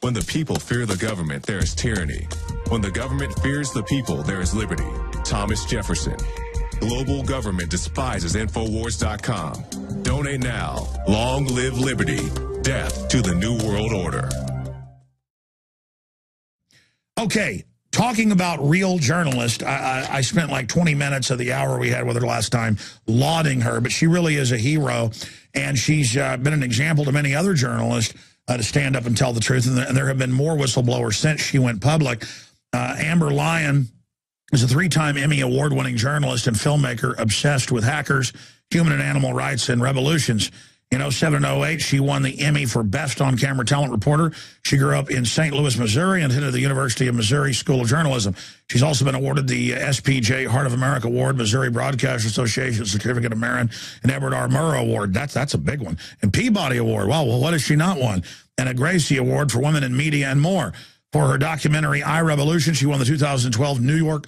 When the people fear the government, there is tyranny. When the government fears the people, there is liberty. Thomas Jefferson. Global government despises Infowars.com. Donate now. Long live liberty. Death to the New World Order. Okay, talking about real journalists, I spent like 20 minutes of the hour we had with her last time lauding her, but she really is a hero, and she's been an example to many other journalists to stand up and tell the truth, and there have been more whistleblowers since she went public. Amber Lyon is a 3-time Emmy Award-winning journalist and filmmaker obsessed with hackers, human and animal rights, and revolutions. In 07 and 08, she won the Emmy for Best On-Camera Talent Reporter. She grew up in St. Louis, Missouri, and attended the University of Missouri School of Journalism. She's also been awarded the SPJ Heart of America Award, Missouri Broadcast Association Certificate of Merit, and Edward R. Murrow Award. That's a big one. And Peabody Award. Wow, well, what has she not won? And a Gracie Award for Women in Media and more. For her documentary, I Revolution, she won the 2012 New York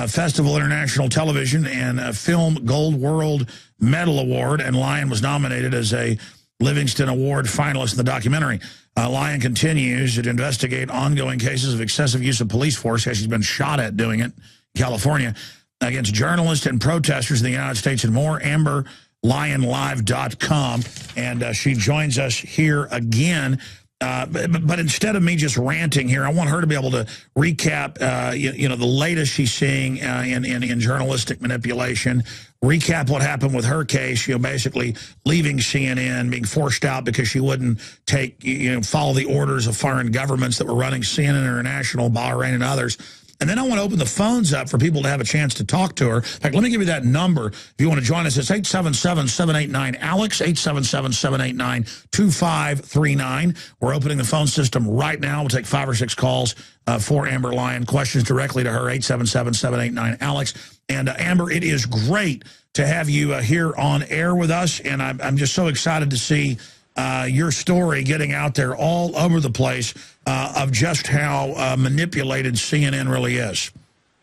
Festival International Television and Film Gold World Medal Award, and Lyon was nominated as a Livingston Award finalist in the documentary. Lyon continues to investigate ongoing cases of excessive use of police force, as she's been shot at doing it in California, against journalists and protesters in the United States and more. AmberLyonLive.com, and she joins us here again. But instead of me just ranting here, I want her to be able to recap, the latest she's seeing in journalistic manipulation, recap what happened with her case, basically leaving CNN, being forced out because she wouldn't follow the orders of foreign governments that were running CNN International, Bahrain, and others. And then I want to open the phones up for people to have a chance to talk to her. In fact, let me give you that number. If you want to join us, it's 877-789-ALEX, 877-789-2539. We're opening the phone system right now. We'll take 5 or 6 calls for Amber Lyon. Questions directly to her, 877-789-ALEX. And Amber, it is great to have you here on air with us. And I'm just so excited to see your story getting out there all over the place of just how manipulated CNN really is.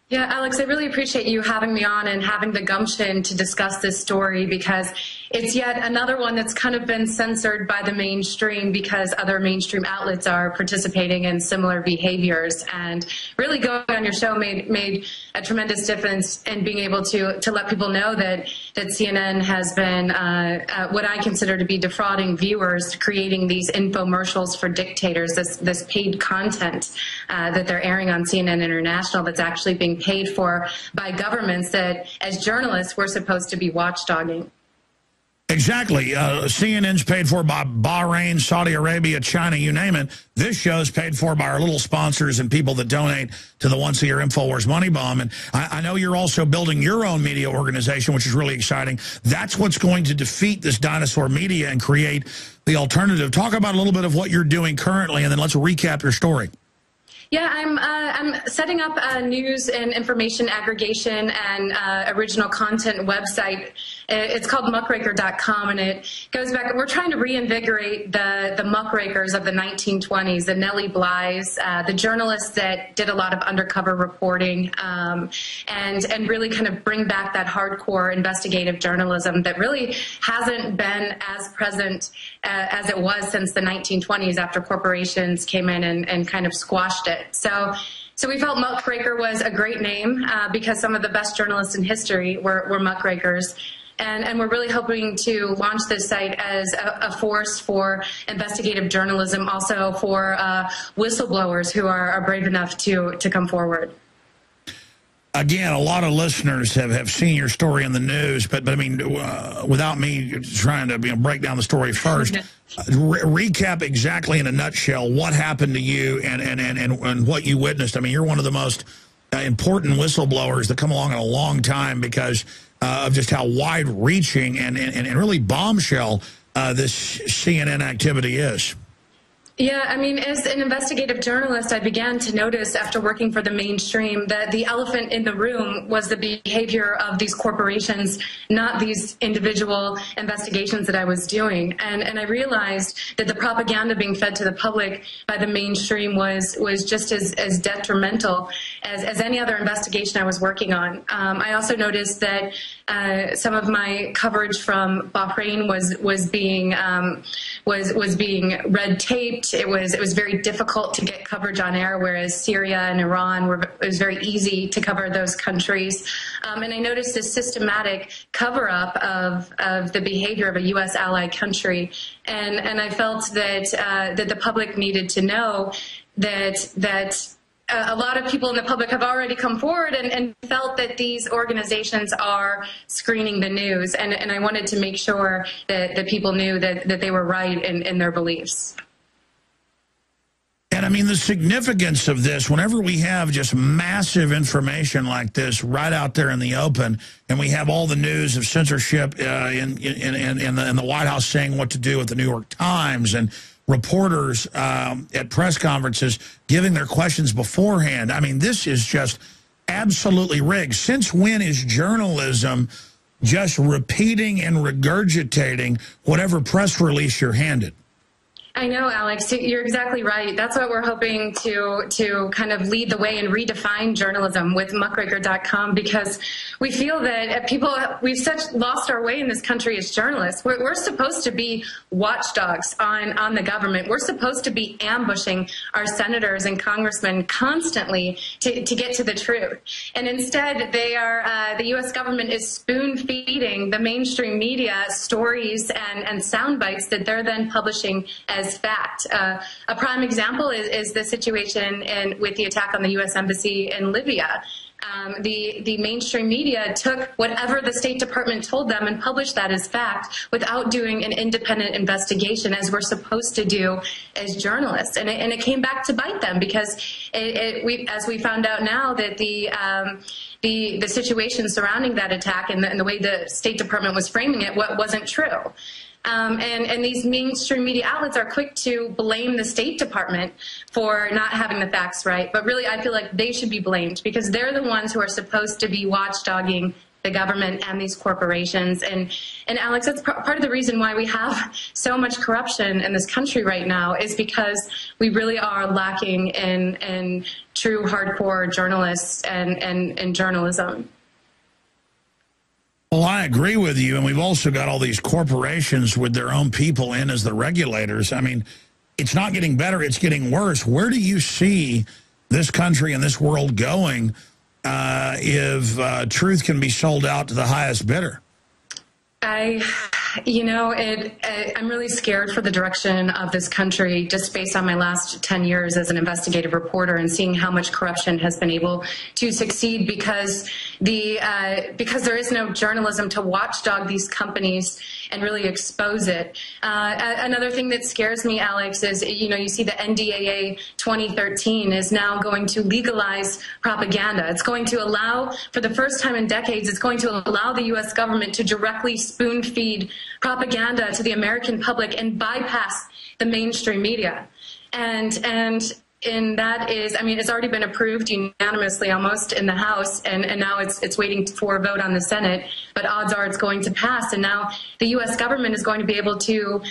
Yeah, Alex, I really appreciate you having me on and having the gumption to discuss this story, because it's yet another one that's kind of been censored by the mainstream because other mainstream outlets are participating in similar behaviors. And really going on your show made a tremendous difference in being able to let people know that CNN has been what I consider to be defrauding viewers, creating these infomercials for dictators, this paid content that they're airing on CNN International that's actually being paid for by governments that, as journalists, we're supposed to be watchdogging. Exactly. CNN's paid for by Bahrain, Saudi Arabia, China, you name it. This show's paid for by our little sponsors and people that donate to the once a year Infowars MoneyBomb. And I know you're also building your own media organization, which is really exciting. That's what's going to defeat this dinosaur media and create the alternative. Talk about a little bit of what you're doing currently, and then let's recap your story. Yeah, I'm setting up a news and information aggregation and original content website. It's called muckraker.com, and it goes back. We're trying to reinvigorate the muckrakers of the 1920s, the Nellie Blys, the journalists that did a lot of undercover reporting, and really kind of bring back that hardcore investigative journalism that really hasn't been as present as it was since the 1920s after corporations came in and kind of squashed it. So we felt Muckraker was a great name because some of the best journalists in history were muckrakers. And we're really hoping to launch this site as a force for investigative journalism, also for whistleblowers who are brave enough to come forward. Again, a lot of listeners have seen your story in the news, but I mean, without me trying to break down the story first, recap exactly in a nutshell what happened to you and what you witnessed. I mean, you're one of the most important whistleblowers that come along in a long time because of just how wide-reaching and really bombshell this CNN activity is. Yeah, I mean, as an investigative journalist, I began to notice after working for the mainstream that the elephant in the room was the behavior of these corporations, not these individual investigations that I was doing. And I realized that the propaganda being fed to the public by the mainstream was just as detrimental as any other investigation I was working on. I also noticed that some of my coverage from Bahrain was being red taped. It was very difficult to get coverage on air, whereas Syria and Iran it was very easy to cover those countries. And I noticed this systematic cover-up of the behavior of a U.S. ally country, and I felt that that the public needed to know that a lot of people in the public have already come forward and felt that these organizations are screening the news. And I wanted to make sure that people knew that they were right in their beliefs. And I mean, the significance of this, whenever we have just massive information like this right out there in the open, and we have all the news of censorship in the White House saying what to do with the New York Times, and reporters at press conferences giving their questions beforehand. I mean, this is just absolutely rigged. Since when is journalism just repeating and regurgitating whatever press release you're handed? I know, Alex, you're exactly right. That's what we're hoping to kind of lead the way and redefine journalism with muckraker.com, because we feel that we've lost our way in this country as journalists. We're supposed to be watchdogs on the government. We're supposed to be ambushing our senators and congressmen constantly to get to the truth. And instead, the U.S. government is spoon-feeding the mainstream media stories and sound bites that they're then publishing as fact. A prime example is the situation with the attack on the U.S. Embassy in Libya. The mainstream media took whatever the State Department told them and published that as fact without doing an independent investigation, as we're supposed to do as journalists. And it came back to bite them, because as we found out now that the situation surrounding that attack and the way the State Department was framing it wasn't true. And these mainstream media outlets are quick to blame the State Department for not having the facts right. But really, I feel like they should be blamed, because they're the ones who are supposed to be watchdogging the government and these corporations. And Alex, that's part of the reason why we have so much corruption in this country right now, is because we really are lacking in true hardcore journalists and journalism. Well, I agree with you, and we've also got all these corporations with their own people in as the regulators. I mean, it's not getting better, it's getting worse. Where do you see this country and this world going if truth can be sold out to the highest bidder? I'm really scared for the direction of this country, just based on my last 10 years as an investigative reporter and seeing how much corruption has been able to succeed because there is no journalism to watchdog these companies and really expose it. Another thing that scares me, Alex, is, you see the NDAA 2013 is now going to legalize propaganda. It's going to allow, for the first time in decades, it's going to allow the U.S. government to directly spoon-feed propaganda to the American public and bypass the mainstream media. And that is, it's already been approved unanimously almost in the House, and now it's waiting for a vote on the Senate, but odds are it's going to pass. And now the U.S. government is going to be able to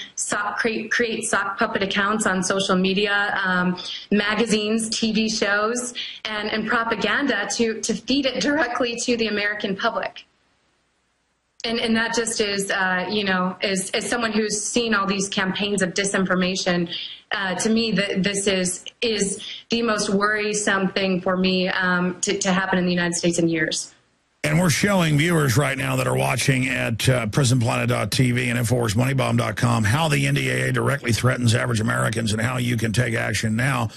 create sock puppet accounts on social media, magazines, TV shows, and propaganda to feed it directly to the American public. And that just is, as someone who's seen all these campaigns of disinformation, to me, this is the most worrisome thing for me to happen in the United States in years. And we're showing viewers right now that are watching at prisonplanet.tv and InfowarsMoneyBomb.com how the NDAA directly threatens average Americans and how you can take action now.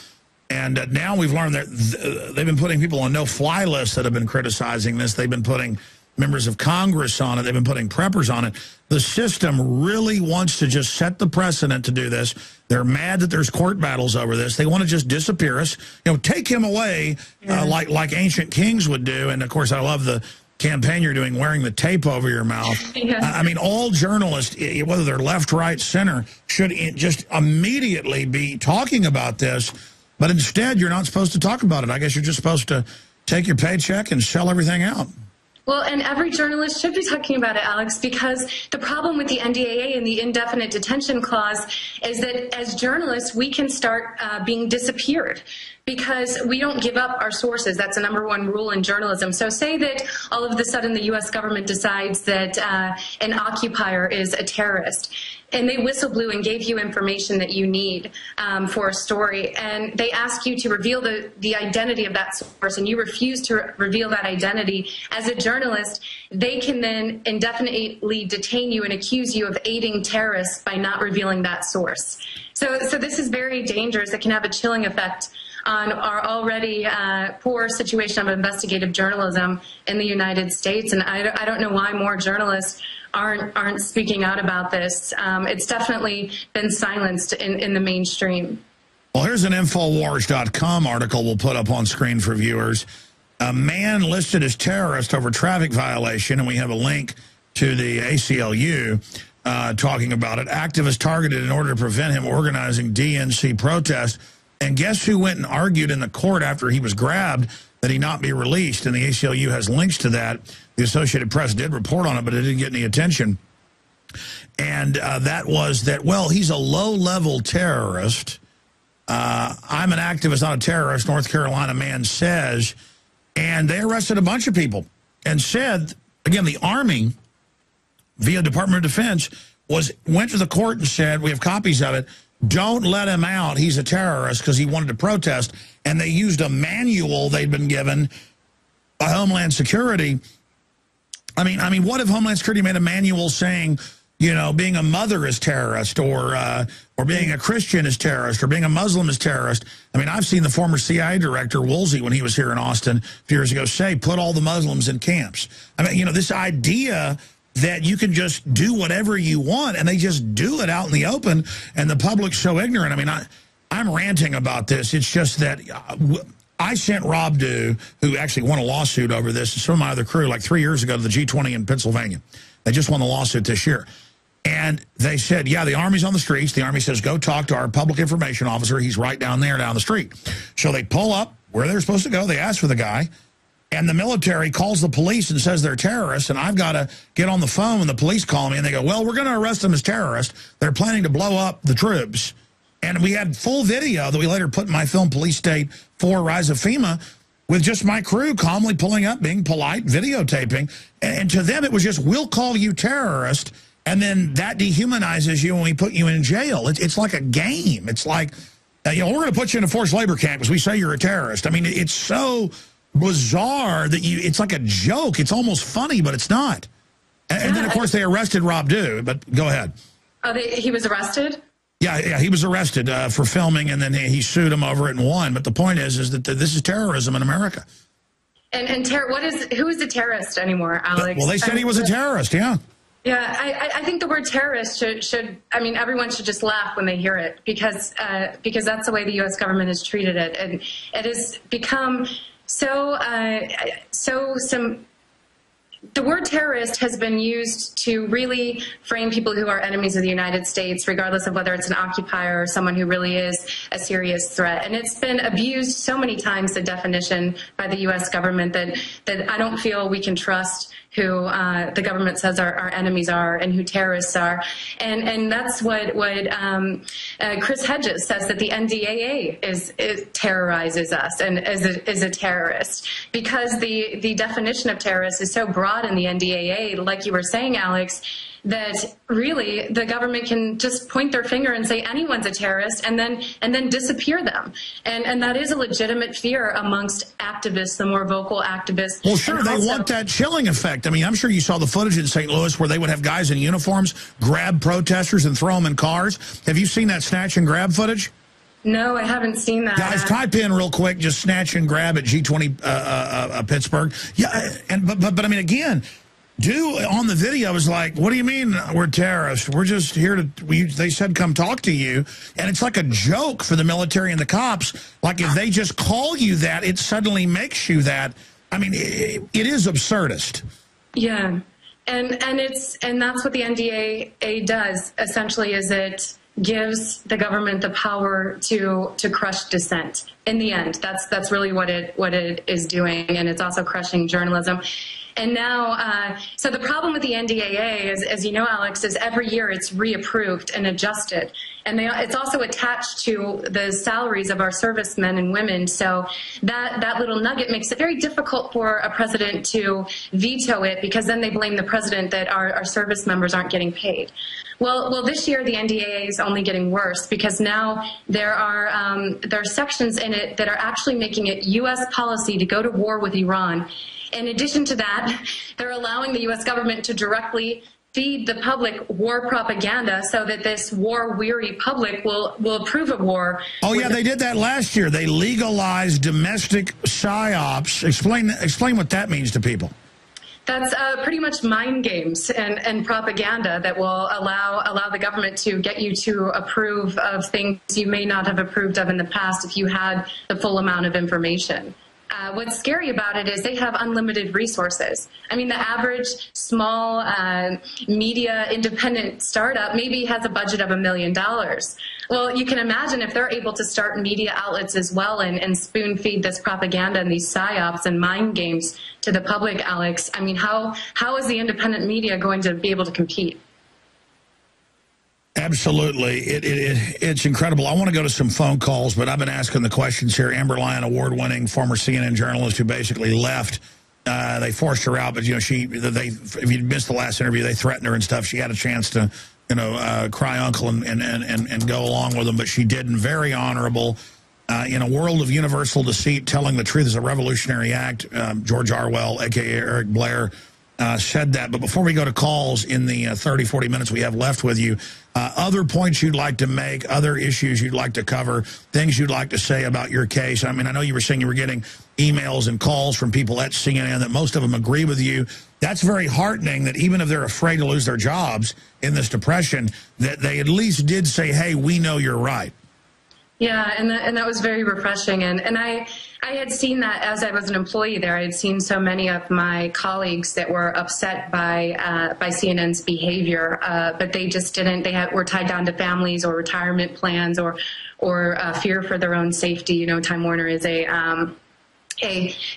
And now we've learned that they've been putting people on no-fly lists that have been criticizing this. They've been putting members of Congress on it. They've been putting preppers on it. The system really wants to just set the precedent to do this. They're mad that there's court battles over this. They want to just disappear us. Take him away like ancient kings would do. And, of course, I love the campaign you're doing, wearing the tape over your mouth. Yeah. All journalists, whether they're left, right, center, should just immediately be talking about this. But instead, you're not supposed to talk about it. I guess you're just supposed to take your paycheck and sell everything out. Well, and every journalist should be talking about it, Alex, because the problem with the NDAA and the indefinite detention clause is that as journalists, we can start being disappeared because we don't give up our sources. That's the #1 rule in journalism. So say that all of a sudden the U.S. government decides that an occupier is a terrorist, and they whistle blew and gave you information that you need for a story, and they ask you to reveal the identity of that source, and you refuse to reveal that identity. As a journalist, they can then indefinitely detain you and accuse you of aiding terrorists by not revealing that source. So this is very dangerous. It can have a chilling effect on our already poor situation of investigative journalism in the United States, and I don't know why more journalists aren't speaking out about this. It's definitely been silenced in the mainstream. Well, here's an Infowars.com article we'll put up on screen for viewers. A man listed as terrorist over traffic violation, and we have a link to the ACLU talking about it. Activists targeted in order to prevent him organizing DNC protests. And guess who went and argued in the court after he was grabbed that he not be released? And the ACLU has links to that. The Associated Press did report on it, but it didn't get any attention. And that was that, well, he's a low-level terrorist. I'm an activist, not a terrorist, North Carolina man says. And they arrested a bunch of people and said, again, the Army, via Department of Defense, went to the court and said, we have copies of it, don't let him out. He's a terrorist because he wanted to protest. And they used a manual they'd been given by Homeland Security. I mean, what if Homeland Security made a manual saying, you know, being a mother is terrorist, or being a Christian is terrorist, or being a Muslim is terrorist? I mean, I've seen the former CIA director, Woolsey, when he was here in Austin a few years ago, say, put all the Muslims in camps. I mean, you know, this idea that you can just do whatever you want, and they just do it out in the open, and the public's so ignorant. I mean, I'm ranting about this. It's just that I sent Rob Dew, who actually won a lawsuit over this, and some of my other crew, like 3 years ago, to the G20 in Pennsylvania. They just won the lawsuit this year. And they said, yeah, the Army's on the streets. The Army says, go talk to our public information officer. He's right down there, down the street. So they pull up where they're supposed to go. They ask for the guy. And the military calls the police and says they're terrorists, and I've got to get on the phone when the police call me, and they go, well, we're going to arrest them as terrorists. They're planning to blow up the troops. And we had full video that we later put in my film, Police State 4, Rise of FEMA, with just my crew calmly pulling up, being polite, videotaping. And to them, it was just, we'll call you terrorist, and then that dehumanizes you when we put you in jail. It's like a game. It's like, you know, we're going to put you in a forced labor camp because we say you're a terrorist. I mean, it's so bizarre that it's like a joke. It's almost funny, but it's not. And then, of course, they arrested Rob Dew. But go ahead. Oh, he was arrested? Yeah, he was arrested for filming, and then he sued him over it and won. But the point is that this is terrorism in America. And who is the terrorist anymore, Alex? Well, they said he was a terrorist, yeah. Yeah, I think the word terrorist should I mean, everyone should just laugh when they hear it, because that's the way the U.S. government has treated it. And it has become the word terrorist has been used to really frame people who are enemies of the United States, regardless of whether it's an occupier or someone who really is a serious threat. And it's been abused so many times, the definition by the U.S. government, that I don't feel we can trust who the government says our enemies are and who terrorists are. And that's what Chris Hedges says, that the NDAA terrorizes us and is a terrorist, because the definition of terrorist is so broad in the NDAA, like you were saying, Alex, that really the government can just point their finger and say anyone's a terrorist and then disappear them. And that is a legitimate fear amongst activists, the more vocal activists. Well, sure, they want that chilling effect. I mean, I'm sure you saw the footage in St. Louis where they would have guys in uniforms grab protesters and throw them in cars. Have you seen that snatch and grab footage? No, I haven't seen that. Guys, type in real quick, just snatch and grab at G20 Pittsburgh. Yeah, but I mean, again, Dew on the video was like, what do you mean we're terrorists? We're just here to, they said come talk to you. And it's like a joke for the military and the cops. Like if they just call you that, it suddenly makes you that. I mean, it is absurdist. Yeah. And that's what the NDAA does, essentially, is it gives the government the power to crush dissent. In the end, that's really what it is doing, and it's also crushing journalism. And now, so the problem with the NDAA is, as you know, Alex, is every year it's reapproved and adjusted. And it's also attached to the salaries of our servicemen and women. So that little nugget makes it very difficult for a president to veto it, because then they blame the president that our service members aren't getting paid. Well, this year the NDAA is only getting worse, because now there are sections in it that are actually making it U.S. policy to go to war with Iran. In addition to that, they're allowing the U.S. government to directly feed the public war propaganda so that this war-weary public will approve a war. Oh, yeah, they did that last year. They legalized domestic psyops. Explain what that means to people. That's pretty much mind games and propaganda that will allow the government to get you to approve of things you may not have approved of in the past if you had the full amount of information. What's scary about it is they have unlimited resources. I mean, the average small media independent startup maybe has a budget of $1 million. Well, you can imagine if they're able to start media outlets as well and spoon feed this propaganda and these psyops and mind games to the public, Alex. I mean, how is the independent media going to be able to compete? Absolutely. It's incredible. I want to go to some phone calls, but I've been asking the questions here. Amber Lyon, award-winning former CNN journalist who basically left. They forced her out, but, you know, if you missed the last interview, they threatened her and stuff. She had a chance to, you know, cry uncle and go along with them, but she didn't. Very honorable. In a world of universal deceit, telling the truth is a revolutionary act. George Orwell, a.k.a. Eric Blair, said that. But before we go to calls in the 30, 40 minutes we have left with you, other points you'd like to make, other issues you'd like to cover, things you'd like to say about your case. I mean, I know you were saying you were getting emails and calls from people at CNN that most of them agree with you. That's very heartening that even if they're afraid to lose their jobs in this depression, that they at least did say, hey, we know you're right. Yeah, and that was very refreshing. And I had seen that as I was an employee there. I had seen so many of my colleagues that were upset by CNN's behavior, but they just didn't. Were tied down to families or retirement plans or fear for their own safety. You know, Time Warner is a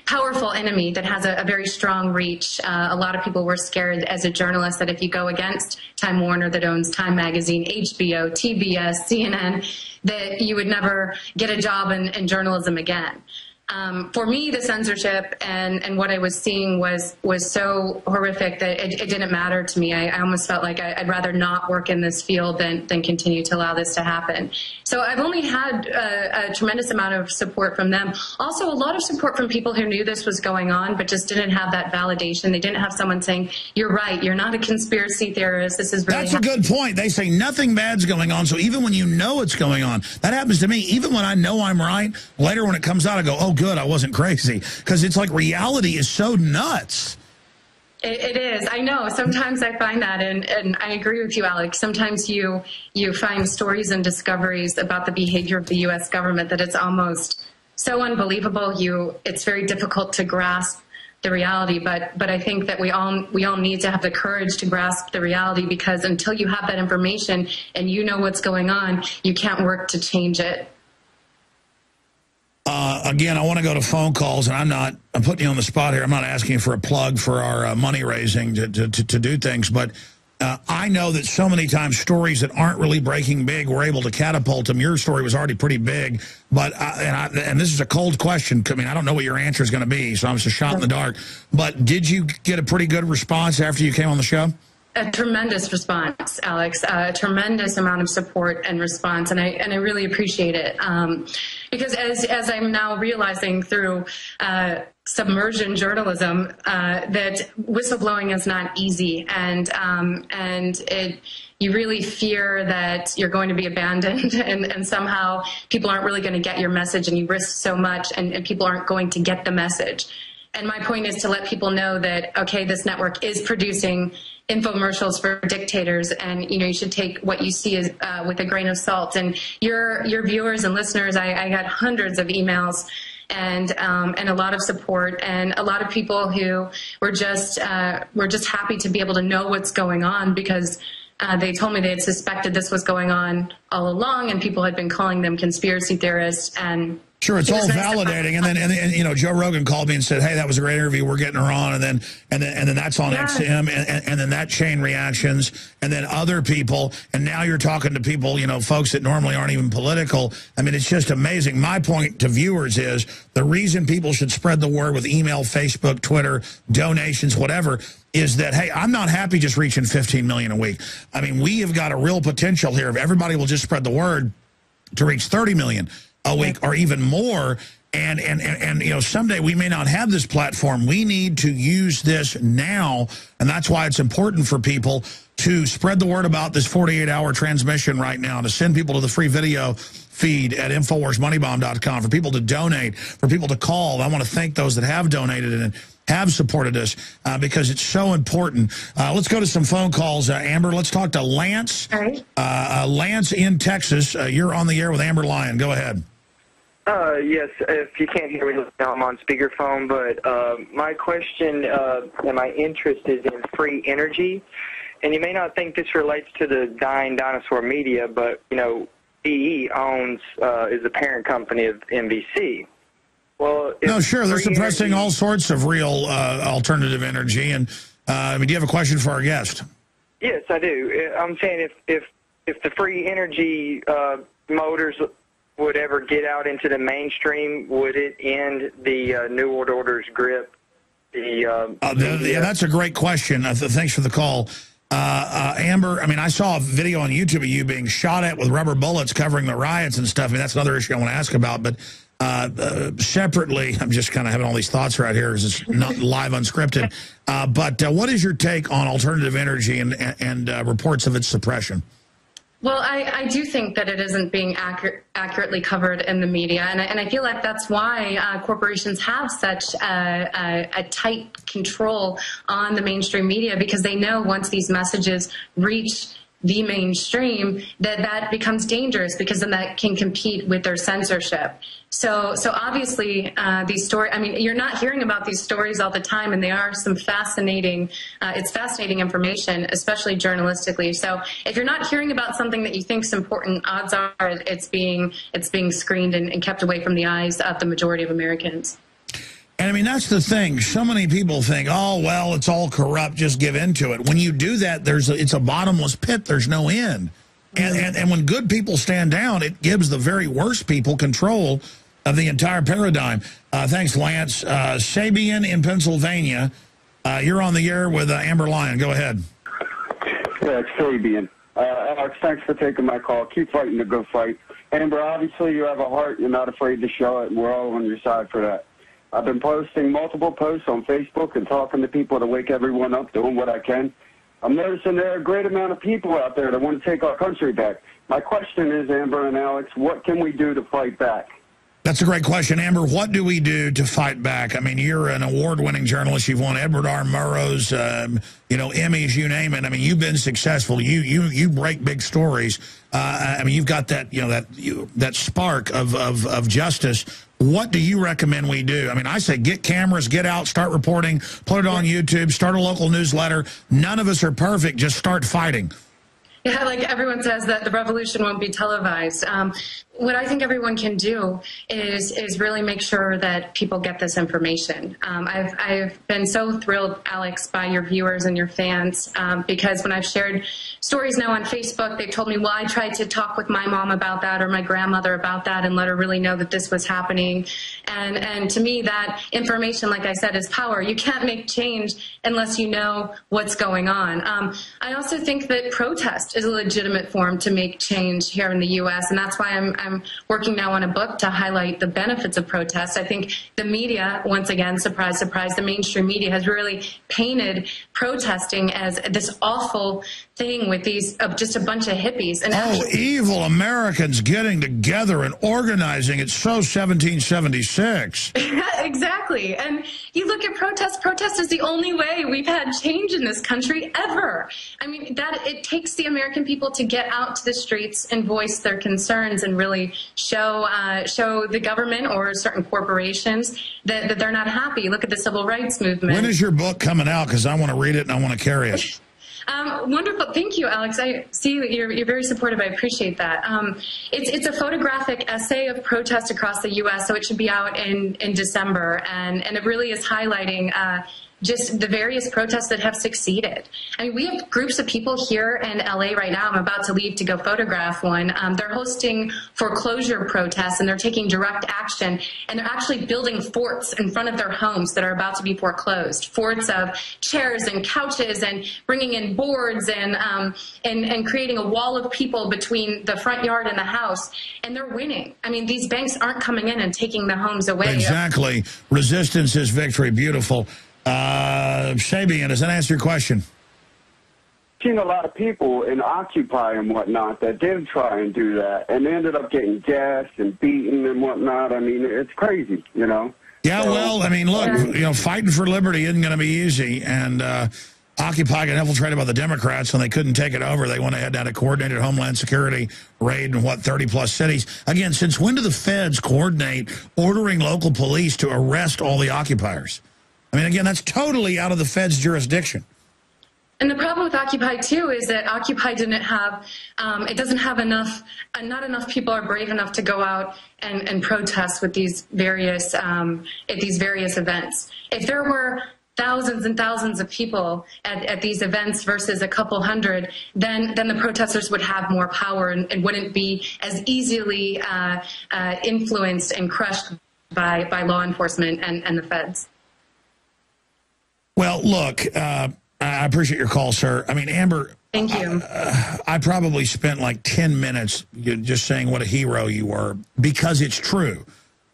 powerful enemy that has a very strong reach. A lot of people were scared as a journalist that if you go against Time Warner that owns Time Magazine, HBO, TBS, CNN, that you would never get a job in journalism again. For me, the censorship and what I was seeing was so horrific that it didn't matter to me. I almost felt like I'd rather not work in this field than continue to allow this to happen. So I've only had a tremendous amount of support from them. Also, a lot of support from people who knew this was going on but just didn't have that validation. They didn't have someone saying, you're right, you're not a conspiracy theorist, this is really That's a good point. They say nothing bad's going on, so even when you know it's going on, that happens to me. Even when I know I'm right, later when it comes out, I go, oh, good, I wasn't crazy, because it's like reality is so nuts. It is. I know. Sometimes I find that, and I agree with you, Alex. Sometimes you find stories and discoveries about the behavior of the U.S. government that it's almost so unbelievable. It's very difficult to grasp the reality, but I think that we all need to have the courage to grasp the reality, because until you have that information and you know what's going on, you can't work to change it. Again, I want to go to phone calls, and I'm putting you on the spot here. I'm not asking for a plug for our money raising to do things, but I know that so many times stories that aren't really breaking big, we're able to catapult them. Your story was already pretty big, but and this is a cold question. I mean, I don't know what your answer is going to be, so I'm just a shot in the dark. But did you get a pretty good response after you came on the show? A tremendous response, Alex. A tremendous amount of support and response, and I really appreciate it. Because as I'm now realizing through submersion journalism, that whistleblowing is not easy, and you really fear that you're going to be abandoned, and somehow people aren't really going to get your message, and you risk so much, and people aren't going to get the message. And my point is to let people know that, okay, this network is producing infomercials for dictators, and you should take what you see as, with a grain of salt. And your viewers and listeners, I got hundreds of emails and a lot of support, and a lot of people who were just happy to be able to know what's going on, because they told me they had suspected this was going on all along, and people had been calling them conspiracy theorists, and Sure, it's all validating, and then you know, Joe Rogan called me and said, "Hey, that was a great interview. We're getting her on," and then that's on XM, and then that chain reactions, and then other people, and now you're talking to people, you know, folks that normally aren't even political. I mean, it's just amazing. My point to viewers is the reason people should spread the word with email, Facebook, Twitter, donations, whatever, is that, hey, I'm not happy just reaching 15 million a week. I mean, we have got a real potential here. If everybody will just spread the word to reach 30 million a week or even more, and you know, someday we may not have this platform. We need to use this now, and that's why it's important for people to spread the word about this 48-hour transmission right now, to send people to the free video feed at InfowarsMoneyBomb.com, for people to donate, for people to call. I want to thank those that have donated and have supported us because it's so important. Let's go to some phone calls. Amber, let's talk to Lance. All right. Lance in Texas. You're on the air with Amber Lyon. Go ahead. Yes, if you can't hear me, I'm on speakerphone, but my question and my interest is in free energy. And you may not think this relates to the dying dinosaur media, but, you know, EE owns, is the parent company of NBC. Well, no, sure, they're suppressing all sorts of real alternative energy. And I mean, do you have a question for our guest? Yes, I do. I'm saying if the free energy motors would ever get out into the mainstream, would it end the New World Order's grip? Yeah, that's a great question. Thanks for the call. Amber, I mean, I saw a video on YouTube of you being shot at with rubber bullets covering the riots and stuff. I mean, that's another issue I want to ask about. But separately, I'm just kind of having all these thoughts right here because it's not live unscripted. But what is your take on alternative energy and reports of its suppression? Well, I do think that it isn't being accurately covered in the media, and I feel like that's why corporations have such a tight control on the mainstream media, because they know once these messages reach the mainstream that becomes dangerous, because then that can compete with their censorship. So obviously these stories, I mean, you're not hearing about these stories all the time, and they are some fascinating, it's fascinating information, especially journalistically. So if you're not hearing about something that you think is important, odds are it's being screened and kept away from the eyes of the majority of Americans. And I mean, that's the thing. So many people think, oh, well, it's all corrupt, just give in to it. When you do that, it's a bottomless pit. There's no end. And when good people stand down, it gives the very worst people control of the entire paradigm. Thanks, Lance. Sabian in Pennsylvania, you're on the air with Amber Lyon. Go ahead. Yeah, it's Sabian. Alex, thanks for taking my call. Keep fighting the good fight. Amber, obviously you have a heart. You're not afraid to show it, and we're all on your side for that. I've been posting multiple posts on Facebook and talking to people to wake everyone up, doing what I can. I'm noticing there are a great amount of people out there that want to take our country back. My question is, Amber and Alex, what can we do to fight back? That's a great question. Amber, what do we do to fight back? I mean, you're an award-winning journalist. You've won Edward R. Murrow's, you know, Emmys, you name it. I mean, you've been successful. You break big stories. I mean, you've got that, you know, that spark of justice. What do you recommend we do? I mean, I say get cameras, get out, start reporting, put it on YouTube, start a local newsletter. None of us are perfect. Just start fighting. Yeah, like everyone says that the revolution won't be televised. What I think everyone can do is really make sure that people get this information. I've been so thrilled, Alex, by your viewers and your fans, because when I've shared stories now on Facebook, they've told me, well, I tried to talk with my mom about that or my grandmother about that and let her really know that this was happening. And to me, that information, like I said, is power. You can't make change unless you know what's going on. I also think that protest is a legitimate form to make change here in the U.S., and that's why I'm working now on a book to highlight the benefits of protest. I think the media, once again, surprise, surprise, the mainstream media has really painted protesting as this awful thing with these just a bunch of hippies. And evil Americans getting together and organizing. It's so 1776. Exactly. And you look at protest is the only way we've had change in this country ever. I mean, that it takes the American people to get out to the streets and voice their concerns and really show the government or certain corporations that they're not happy. Look at the civil rights movement. When is your book coming out? Because I want to read it and I want to carry it. Wonderful. Thank you, Alex. I see that you're very supportive. I appreciate that. It's a photographic essay of protests across the U.S., so it should be out in December, and it really is highlighting just the various protests that have succeeded. I mean, we have groups of people here in LA right now. I'm about to leave to go photograph one. They're hosting foreclosure protests, and they're taking direct action, and they're actually building forts in front of their homes that are about to be foreclosed. Forts of chairs and couches, and bringing in boards, and creating a wall of people between the front yard and the house. And they're winning. I mean, these banks aren't coming in and taking the homes away. Exactly. Resistance is victory. Beautiful. Sabian, does that answer your question? I've seen a lot of people in Occupy and whatnot that did try and do that, and they ended up getting gassed and beaten and whatnot. I mean, it's crazy, you know? Yeah, well, I mean, look, you know, fighting for liberty isn't going to be easy, and Occupy got infiltrated by the Democrats, and they couldn't take it over. They went ahead and had a coordinated Homeland Security raid in, 30-plus cities. Again, since when do the feds coordinate ordering local police to arrest all the occupiers? I mean, again, that's totally out of the Fed's jurisdiction. And the problem with Occupy, too, is that Occupy didn't have, it doesn't have enough, not enough people are brave enough to go out and protest with these various, at these various events. If there were thousands and thousands of people at these events versus a couple hundred, then the protesters would have more power and wouldn't be as easily influenced and crushed by law enforcement and the feds. Well, look, I appreciate your call, sir. I mean, Amber, thank you. I probably spent like 10 minutes just saying what a hero you were, because it's true.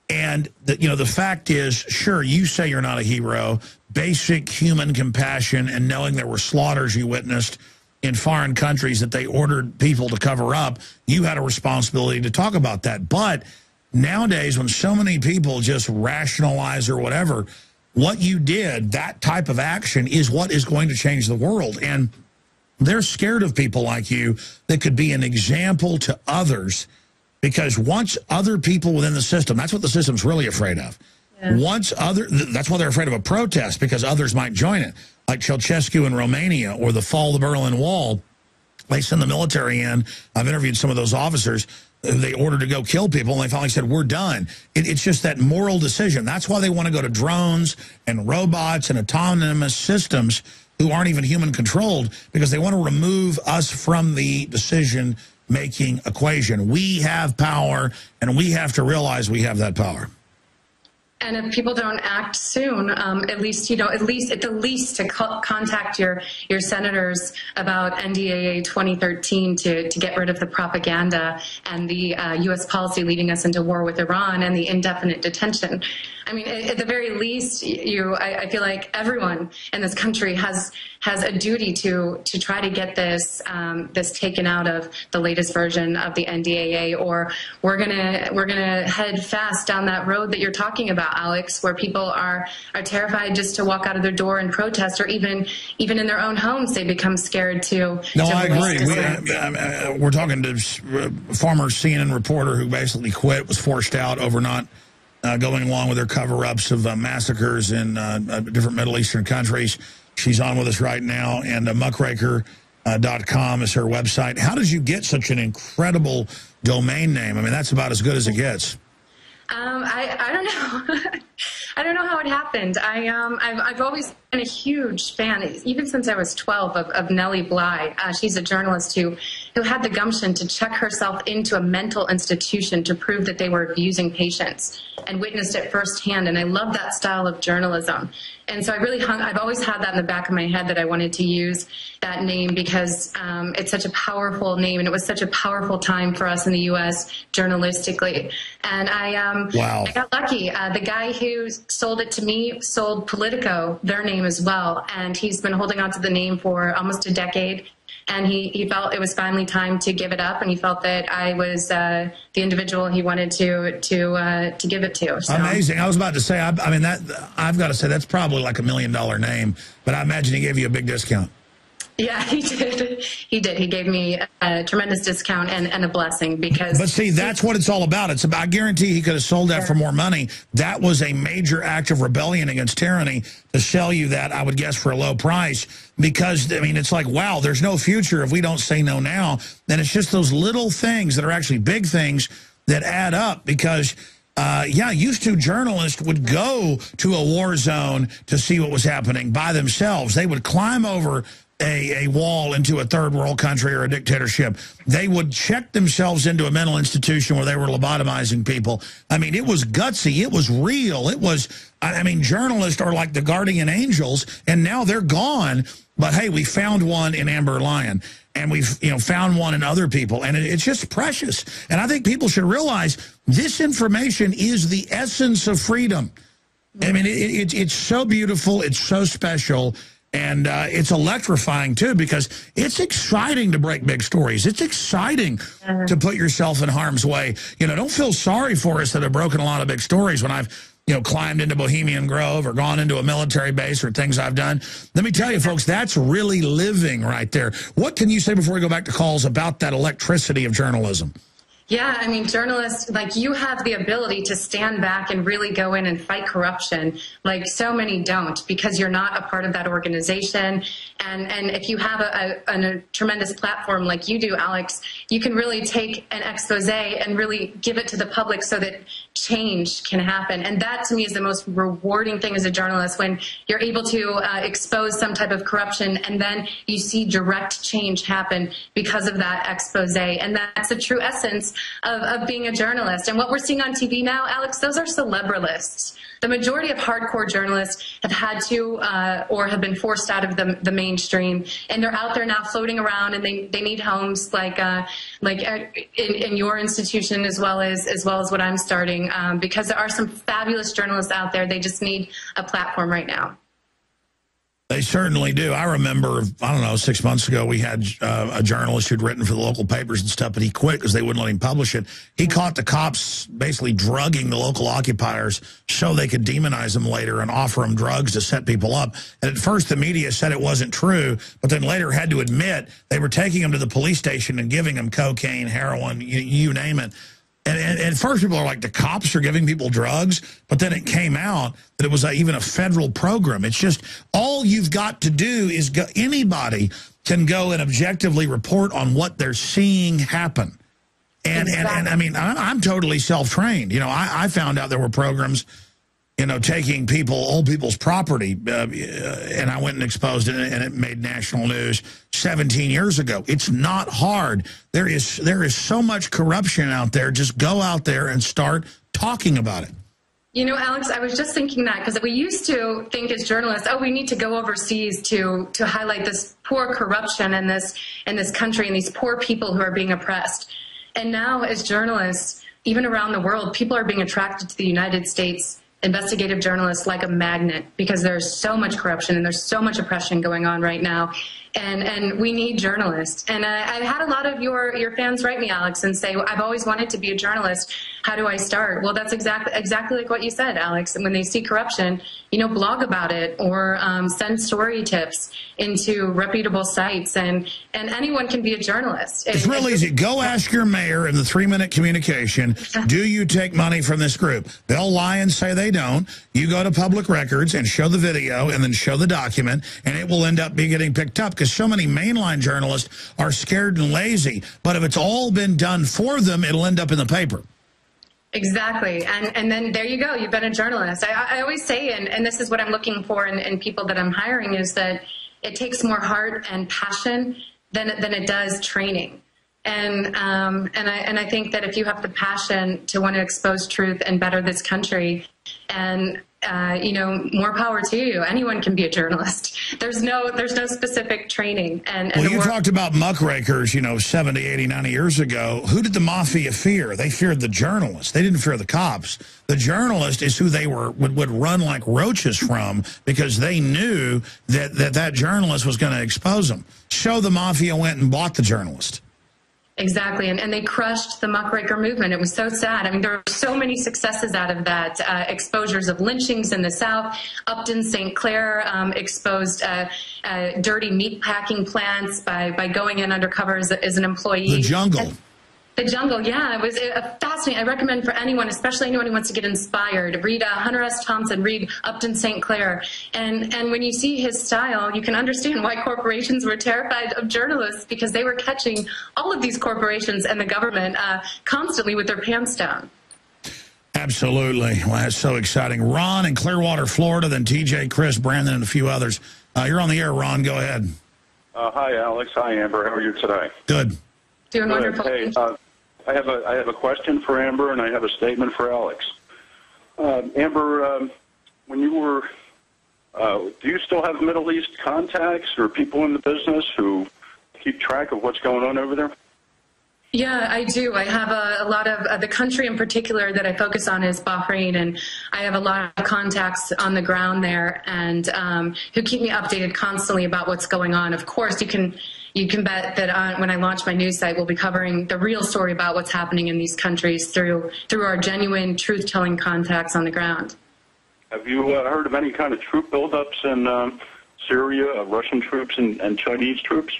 And, the fact is, sure, you say you're not a hero. Basic human compassion and knowing there were slaughters you witnessed in foreign countries that they ordered people to cover up, you had a responsibility to talk about that. But nowadays, when so many people just rationalize or whatever, what you did, that type of action, is what is going to change the world. And they're scared of people like you that could be an example to others, because once other people within the system, that's what the system's really afraid of. Yeah. That's why they're afraid of a protest, because others might join it, like Ceausescu in Romania or the fall of the Berlin Wall. They send the military in. I've interviewed some of those officers. They ordered to go kill people, and they finally said, we're done. It's just that moral decision. That's why they want to go to drones and robots and autonomous systems who aren't even human-controlled, because they want to remove us from the decision-making equation. We have power, and we have to realize we have that power. And if people don't act soon, at least, at the least to contact your senators about NDAA 2013 to get rid of the propaganda and the U.S. policy leading us into war with Iran and the indefinite detention. I mean, at the very least, I feel like everyone in this country has a duty to try to get this taken out of the latest version of the NDAA, or we're gonna head fast down that road that you're talking about, Alex, where people are terrified just to walk out of their door and protest, or even in their own homes they become scared to. No, I agree. We're talking to a former CNN reporter who basically quit, was forced out over not going along with their cover-ups of massacres in different Middle Eastern countries. She's on with us right now, and muckraker.com is her website. How did you get such an incredible domain name? I mean, that's about as good as it gets. I don't know. I don't know how it happened. I've always been a huge fan, even since I was 12, of Nellie Bly. She's a journalist who had the gumption to check herself into a mental institution to prove that they were abusing patients, and witnessed it firsthand. And I love that style of journalism. And so I've always had that in the back of my head, that I wanted to use that name because it's such a powerful name, and it was such a powerful time for us in the U.S. journalistically. And I got lucky. The guy who sold it to me sold Politico their name as well, and he's been holding on to the name for almost a decade. And he felt it was finally time to give it up, and he felt that I was the individual he wanted to give it to. So. Amazing. I was about to say, I mean, I've got to say, that's probably like $1 million name, but I imagine he gave you a big discount. Yeah, he did. He did. He gave me a tremendous discount and a blessing because... But see, that's what it's all about. It's about, I guarantee he could have sold that for more money. That was a major act of rebellion against tyranny to sell you that, I would guess, for a low price. Because, I mean, it's like, wow, there's no future if we don't say no now. And it's just those little things that are actually big things that add up because... yeah, used to journalists would go to a war zone to see what was happening by themselves. They would climb over a wall into a third world country or a dictatorship. They would check themselves into a mental institution where they were lobotomizing people. I mean, it was gutsy. It was real. It was, I mean, journalists are like the guardian angels, and now they're gone. But, hey, we found one in Amber Lyon, and we've found one in other people, and it's just precious. And I think people should realize this information is the essence of freedom. I mean, it's so beautiful. It's so special. And it's electrifying, too, because it's exciting to break big stories. It's exciting to put yourself in harm's way. Don't feel sorry for us that have broken a lot of big stories when I've, climbed into Bohemian Grove or gone into a military base or things I've done. Let me tell you, folks, that's really living right there. What can you say before we go back to calls about that electricity of journalism? Yeah, I mean, journalists, like, you have the ability to stand back and really go in and fight corruption, like so many don't, because you're not a part of that organization. And if you have a tremendous platform like you do, Alex, you can really take an expose and really give it to the public so that change can happen. And that, to me, is the most rewarding thing as a journalist, when you're able to expose some type of corruption and then you see direct change happen because of that expose. And that's the true essence of being a journalist. And what we're seeing on TV now, Alex, those are celebralists. The majority of hardcore journalists have had to or have been forced out of the mainstream, and they're out there now floating around, and they need homes like in your institution as well as what I'm starting, because there are some fabulous journalists out there. They just need a platform right now. They certainly do. I remember, I don't know, 6 months ago, we had a journalist who'd written for the local papers and stuff, but he quit because they wouldn't let him publish it. He caught the cops basically drugging the local occupiers so they could demonize them later and offer them drugs to set people up. And at first, the media said it wasn't true, but then later had to admit they were taking them to the police station and giving them cocaine, heroin, you name it. And at first, people are like, the cops are giving people drugs, but then it came out that it was even a federal program. It's just, all you've got to do is anybody can go and objectively report on what they're seeing happen. And I mean, I'm totally self-trained. I found out there were programs, taking old people's property, and I went and exposed it, and it made national news 17 years ago. It's not hard. There is so much corruption out there. Just go out there and start talking about it. Alex, I was just thinking that, because we used to think as journalists, we need to go overseas to highlight this poor corruption in this country and these poor people who are being oppressed. And now, as journalists, even around the world, people are being attracted to the United States investigative journalists like a magnet, because there's so much corruption and there's so much oppression going on right now. And we need journalists. And I've had a lot of your fans write me, Alex, and say, I've always wanted to be a journalist. How do I start? Well, that's exactly like what you said, Alex. And when they see corruption, blog about it, or send story tips into reputable sites. And anyone can be a journalist. It's real easy. Go ask your mayor in the 3-minute communication, do you take money from this group? They'll lie and say they don't. You go to public records and show the video and then show the document, and it will end up getting picked up, because so many mainline journalists are scared and lazy. But if it's all been done for them, it'll end up in the paper. Exactly. And then there you go. You've been a journalist. I always say, and this is what I'm looking for in people that I'm hiring, is that it takes more heart and passion than it does training. And I think that if you have the passion to want to expose truth and better this country, and more power to you. Anyone can be a journalist. There's no specific training. Well, you talked about muckrakers, 70, 80, 90 years ago. Who did the mafia fear? They feared the journalists. They didn't fear the cops. The journalist is who they would run like roaches from, because they knew that journalist was going to expose them. So the mafia went and bought the journalist. Exactly, and they crushed the muckraker movement. It was so sad. I mean, there are so many successes out of that. Exposures of lynchings in the South. Upton St. Clair exposed dirty meat packing plants by going in undercover as an employee. The jungle. The jungle, yeah, it was fascinating. I recommend for anyone, especially anyone who wants to get inspired, read Hunter S. Thompson, read Upton St. Clair. And when you see his style, you can understand why corporations were terrified of journalists, because they were catching all of these corporations and the government constantly with their pants down. Absolutely. Well, that's so exciting. Ron in Clearwater, Florida, then TJ, Chris, Brandon, and a few others. You're on the air, Ron. Go ahead. Hi, Alex. Hi, Amber. How are you today? Good. Doing wonderful. Hey, I have a question for Amber, and I have a statement for Alex. Amber, when you were, do you still have Middle East contacts or people in the business who keep track of what's going on over there? Yeah, I do. I have a lot of the country in particular that I focus on is Bahrain, and I have a lot of contacts on the ground there, and who keep me updated constantly about what's going on. Of course, you can bet that when I launch my news site, we'll be covering the real story about what's happening in these countries through our genuine, truth-telling contacts on the ground. Have you heard of any kind of troop buildups in Syria, Russian troops and Chinese troops?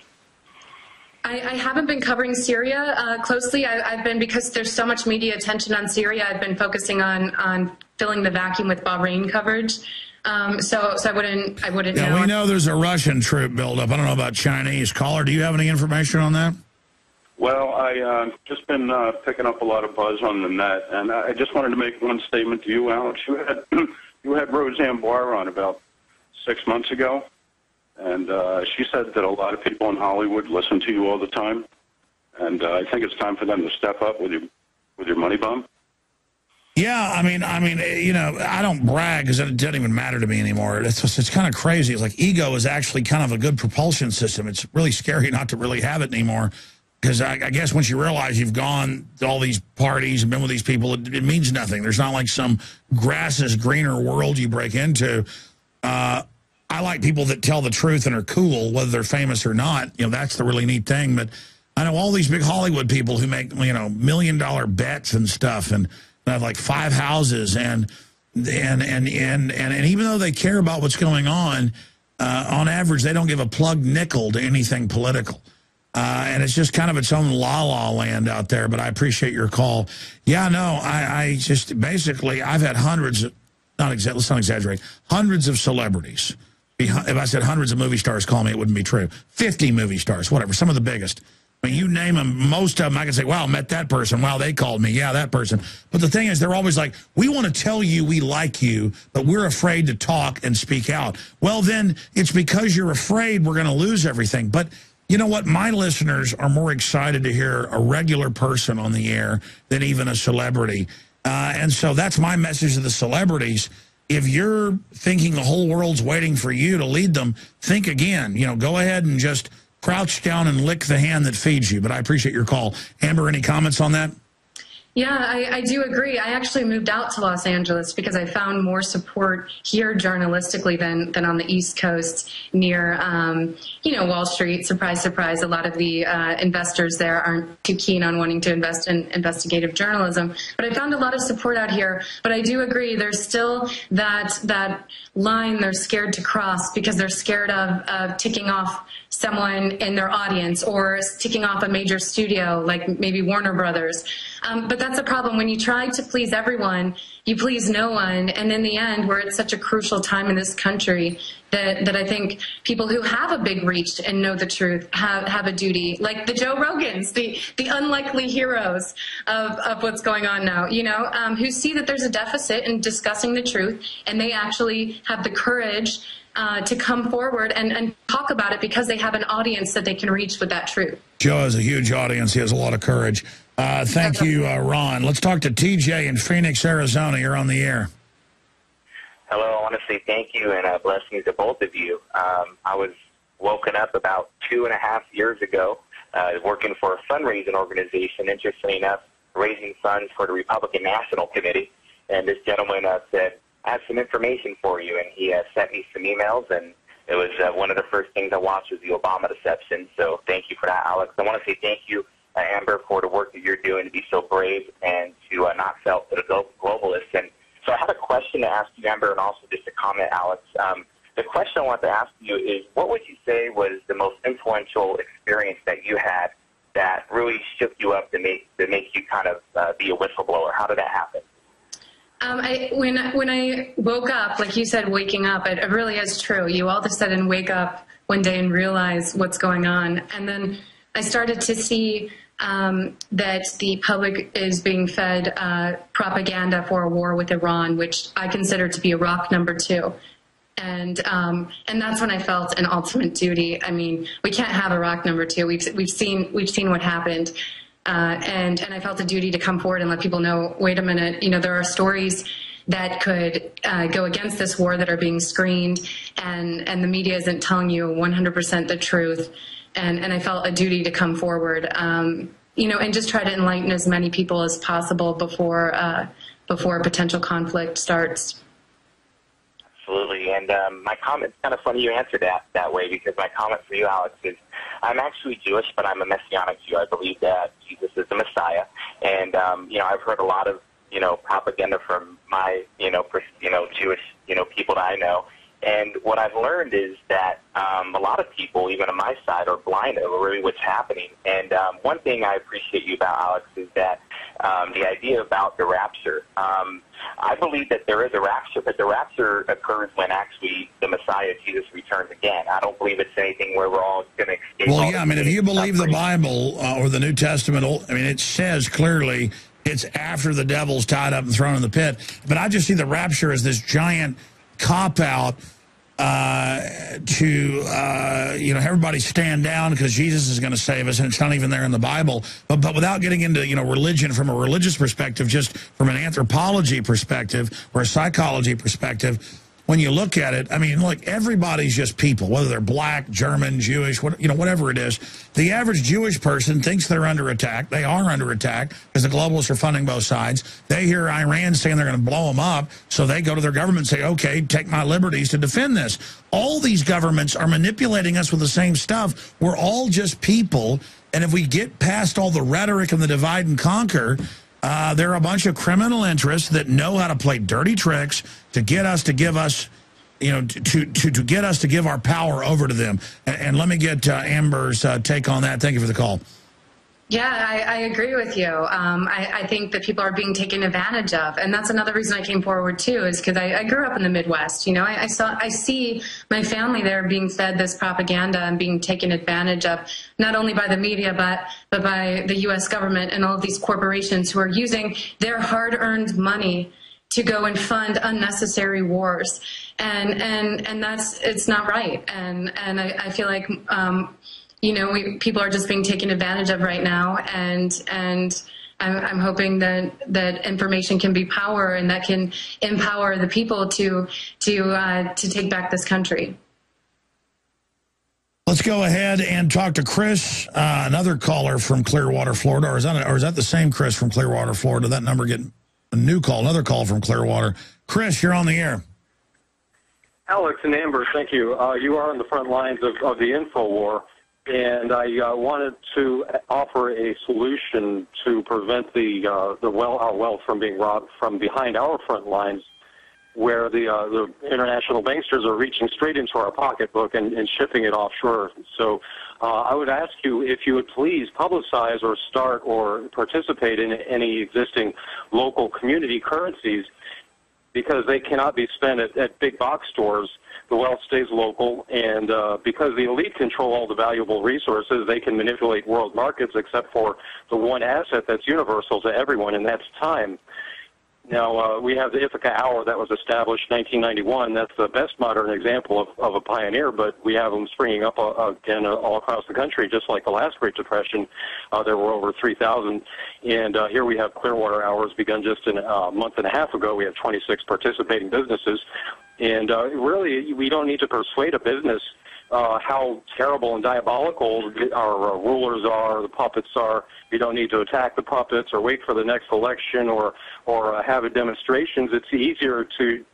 I haven't been covering Syria closely. I've been, because there's so much media attention on Syria, I've been focusing on filling the vacuum with Bahrain coverage. So I wouldn't know. Yeah, we know there's a Russian troop buildup. I don't know about Chinese. Caller, do you have any information on that? Well, I just been picking up a lot of buzz on the net, and I just wanted to make one statement to you, Alex. You had Roseanne Barr on about 6 months ago, and she said that a lot of people in Hollywood listen to you all the time, and I think it's time for them to step up with your money bomb. Yeah, I mean, you know, I don't brag because it doesn't even matter to me anymore. It's kind of crazy. It's like ego is actually kind of a good propulsion system. It's really scary not to really have it anymore, because I guess once you realize you've gone to all these parties and been with these people, it means nothing. There's not like some grass is greener world you break into. I like people that tell the truth and are cool, whether they're famous or not. You know, that's the really neat thing. But I know all these big Hollywood people who make, you know, $1 million bets and stuff, and have like 5 houses, and even though they care about what's going on average, they don't give a plug nickel to anything political. And it's just kind of its own la-la land out there, but I appreciate your call. Yeah, no, I just, basically, I've had hundreds, let's not exaggerate, hundreds of celebrities. If I said hundreds of movie stars call me, it wouldn't be true. 50 movie stars, whatever, some of the biggest. I mean, you name them, most of them, I can say, wow, met that person. Wow, they called me. Yeah, that person. But the thing is, they're always like, we want to tell you we like you, but we're afraid to talk and speak out. Well, then it's because you're afraid we're going to lose everything. But you know what? My listeners are more excited to hear a regular person on the air than even a celebrity. And so that's my message to the celebrities. If you're thinking the whole world's waiting for you to lead them, think again. You know, go ahead and just crouch down and lick the hand that feeds you. But I appreciate your call. Amber, any comments on that? Yeah, I do agree. I actually moved out to Los Angeles because I found more support here journalistically than on the East Coast near, you know, Wall Street. Surprise, surprise. A lot of the investors there aren't too keen on wanting to invest in investigative journalism. But I found a lot of support out here. But I do agree, there's still that line they're scared to cross because they're scared of ticking off someone in their audience or ticking off a major studio like maybe Warner Brothers. But that's a problem. When you try to please everyone, you please no one. And in the end, we're at such a crucial time in this country that I think people who have a big reach and know the truth have a duty, like the Joe Rogans, the unlikely heroes of what's going on now, you know, who see that there's a deficit in discussing the truth, and they actually have the courage to come forward and talk about it because they have an audience that they can reach with that truth. Joe has a huge audience. He has a lot of courage. Thank you, Ron. Let's talk to TJ in Phoenix, Arizona. You're on the air. Hello. I want to say thank you and blessings to both of you. I was woken up about 2.5 years ago working for a fundraising organization, interestingly enough, raising funds for the Republican National Committee. And this gentleman said, I have some information for you. And he sent me some emails, and it was one of the first things I watched was the Obama deception. So thank you for that, Alex. I want to say thank you, Amber, that really shook you up to make you kind of be a whistleblower? How did that happen? When I woke up, like you said, waking up, it really is true. You all of a sudden wake up one day and realize what's going on. And then I started to see that the public is being fed propaganda for a war with Iran, which I consider to be Iraq #2. And that's when I felt an ultimate duty. I mean, we can't have Iraq #2. We've seen what happened. And I felt a duty to come forward and let people know, wait a minute, there are stories that could go against this war that are being screened, and the media isn't telling you 100% the truth. And I felt a duty to come forward, and just try to enlighten as many people as possible before a potential conflict starts. Absolutely. And my comment's kind of funny you answered that way, because my comment for you, Alex, is I'm actually Jewish, but I'm a Messianic Jew. I believe that Jesus is the Messiah. And, I've heard a lot of, propaganda from my, Jewish, people that I know. And what I've learned is that a lot of people, even on my side, are blind over really what's happening. And one thing I appreciate you about, Alex, is that the idea about the rapture. I believe that there is a rapture, but the rapture occurs when actually the Messiah, Jesus, returns again. I don't believe it's anything where we're all going to escape. Well, yeah, I mean, if you believe the Bible or the New Testament, I mean, it says clearly it's after the devil's tied up and thrown in the pit. But I just see the rapture as this giant cop-out to everybody stand down because Jesus is going to save us, and it's not even there in the Bible. But without getting into religion from a religious perspective, just from an anthropology perspective or a psychology perspective, when you look at it, I mean, look, everybody's just people, whether they're black, German, Jewish, whatever it is. The average Jewish person thinks they're under attack. They are under attack because the globalists are funding both sides. They hear Iran saying they're going to blow them up, so they go to their government and say, okay, take my liberties to defend this. All these governments are manipulating us with the same stuff. We're all just people, and if we get past all the rhetoric and the divide and conquer, there are a bunch of criminal interests that know how to play dirty tricks to get us to give us, to get us to give our power over to them. And let me get Amber's take on that. Thank you for the call. Yeah, I agree with you. I think that people are being taken advantage of, and that's another reason I came forward too, is because I grew up in the Midwest. I see my family there being fed this propaganda and being taken advantage of, not only by the media but by the U.S. government and all of these corporations who are using their hard-earned money to go and fund unnecessary wars, and it's not right. And I feel like people are just being taken advantage of right now, and I'm hoping that information can be power, and that can empower the people to take back this country. Let's go ahead and talk to Chris, another caller from Clearwater, Florida, or is that the same Chris from Clearwater, Florida? That number getting a new call, another call from Clearwater. Chris, you're on the air. Alex and Amber, thank you. You are on the front lines of the Infowar. And I wanted to offer a solution to prevent our wealth from being robbed from behind our front lines, where the international banksters are reaching straight into our pocketbook and shipping it offshore. So I would ask you if you would please publicize or start or participate in any existing local community currencies, because they cannot be spent at big box stores. The wealth stays local, and because the elite control all the valuable resources, they can manipulate world markets except for the one asset that's universal to everyone, and that's time. Now, we have the Ithaca Hour that was established in 1991. That's the best modern example of a pioneer, but we have them springing up again all across the country, just like the last Great Depression. There were over 3,000, and here we have Clearwater Hours begun just a month and a half ago. We have 26 participating businesses, and really, we don't need to persuade a business how terrible and diabolical our rulers are, the puppets are. You don't need to attack the puppets or wait for the next election or have demonstrations. It's easier to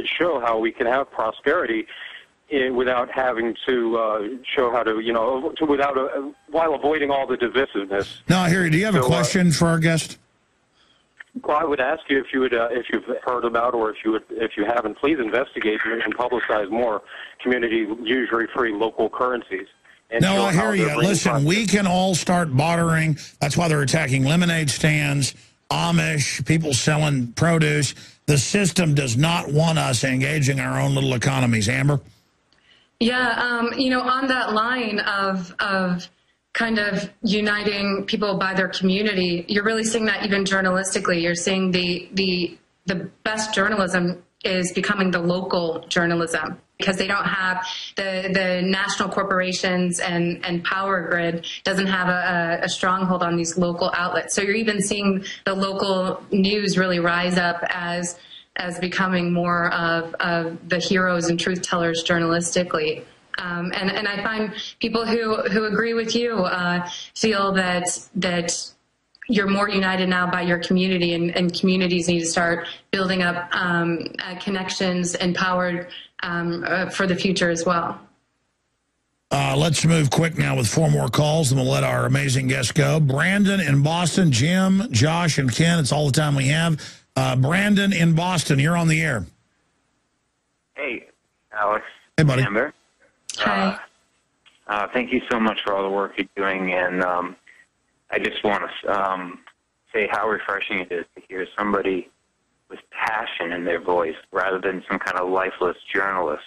show how we can have prosperity without having to show how to, while avoiding all the divisiveness. Now, Harry, do you have a question for our guest? Well, I would ask you if you've heard about, or if you haven't, please investigate and publicize more community usury-free local currencies. And no, I show how hear you. they're bringing Listen, we positive- can all start bartering. That's why they're attacking lemonade stands, Amish, people selling produce. The system does not want us engaging our own little economies. Amber? Yeah, you know, on that line of kind of uniting people by their community, you're really seeing that even journalistically. You're seeing the best journalism is becoming the local journalism, because they don't have the national corporations and power grid doesn't have a stronghold on these local outlets. So you're even seeing the local news really rise up as becoming more of the heroes and truth tellers journalistically. And I find people who agree with you feel that you're more united now by your community, and communities need to start building up connections empowered for the future as well. Let's move quick now with 4 more calls, and we'll let our amazing guests go. Brandon in Boston, Jim, Josh, and Ken. It's all the time we have. Brandon in Boston, you're on the air. Hey, Alex. Hey, buddy. Amber. Hi. Thank you so much for all the work you're doing, and I just want to say how refreshing it is to hear somebody with passion in their voice rather than some kind of lifeless journalist.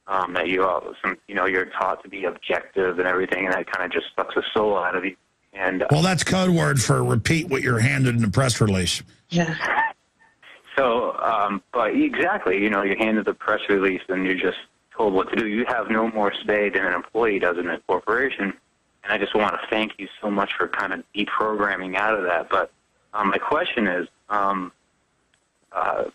That you're taught to be objective and everything, and that kind of just sucks the soul out of you. And well, that's code word for repeat what you're handed in the press release. Yeah. So, but exactly, you're handed the press release and you're just told what to do. You have no more say than an employee does in a corporation. And I just want to thank you so much for kind of deprogramming out of that. But my question is, a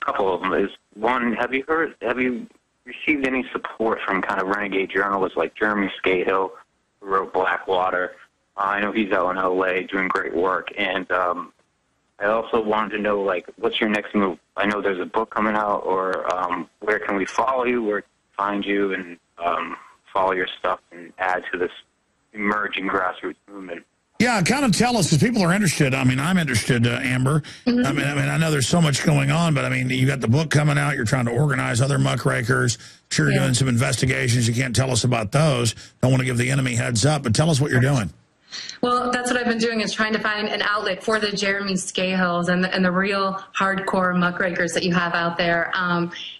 couple of them is, one, have you received any support from kind of renegade journalists like Jeremy Scahill, who wrote Blackwater? I know he's out in L.A. doing great work. And I also wanted to know, what's your next move? I know there's a book coming out, or where can we follow you, where can we find you, and follow your stuff and add to this emerging grassroots movement? Yeah, kind of tell us, because people are interested. I mean, I'm interested, Amber. Mm-hmm. I mean, I know there's so much going on, but I mean, you got the book coming out. You're trying to organize other muckrakers. Sure, you're doing some investigations. You can't tell us about those. Don't want to give the enemy heads up, but tell us what you're doing. Well, that's what I've been doing, is trying to find an outlet for the Jeremy Scahills and the real hardcore muckrakers that you have out there,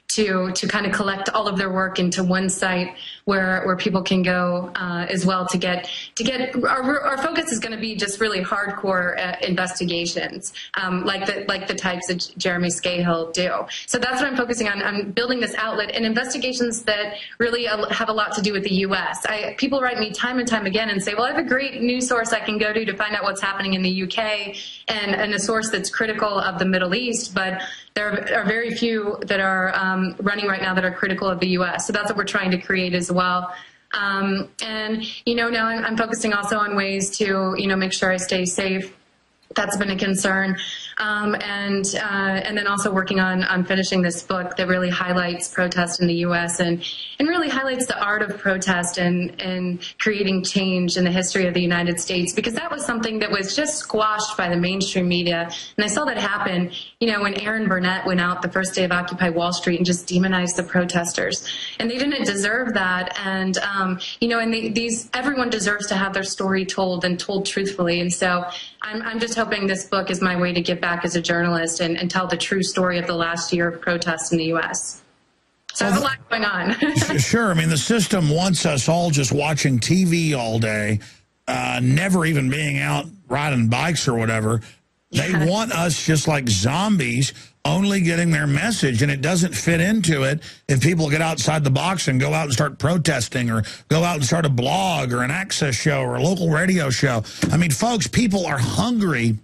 to kind of collect all of their work into one site where people can go as well to get our focus is going to be just really hardcore investigations, like the types that Jeremy Scahill do. So that's what I'm focusing on. I'm building this outlet and investigations that really have a lot to do with the U.S. People write me time and time again and say, well, I have a great news source I can go to find out what's happening in the U.K. and a source that's critical of the Middle East, but there are very few that are running right now that are critical of the U.S. So that's what we're trying to create as well. And, now I'm focusing also on ways to, make sure I stay safe. That's been a concern. And then also working on finishing this book that really highlights protest in the U.S. and really highlights the art of protest and creating change in the history of the United States, because that was something that was just squashed by the mainstream media. And I saw that happen, when Aaron Burnett went out the first day of Occupy Wall Street and just demonized the protesters. And they didn't deserve that. And, everyone deserves to have their story told and told truthfully. And so I'm just hoping this book is my way to give back as a journalist and tell the true story of the last year of protests in the U.S. So there's a lot going on. Sure. I mean, the system wants us all just watching TV all day, never even being out riding bikes or whatever. They want us just like zombies, only getting their message, and it doesn't fit into it if people get outside the box and go out and start protesting or go out and start a blog or an access show or a local radio show. I mean, folks, people are hungry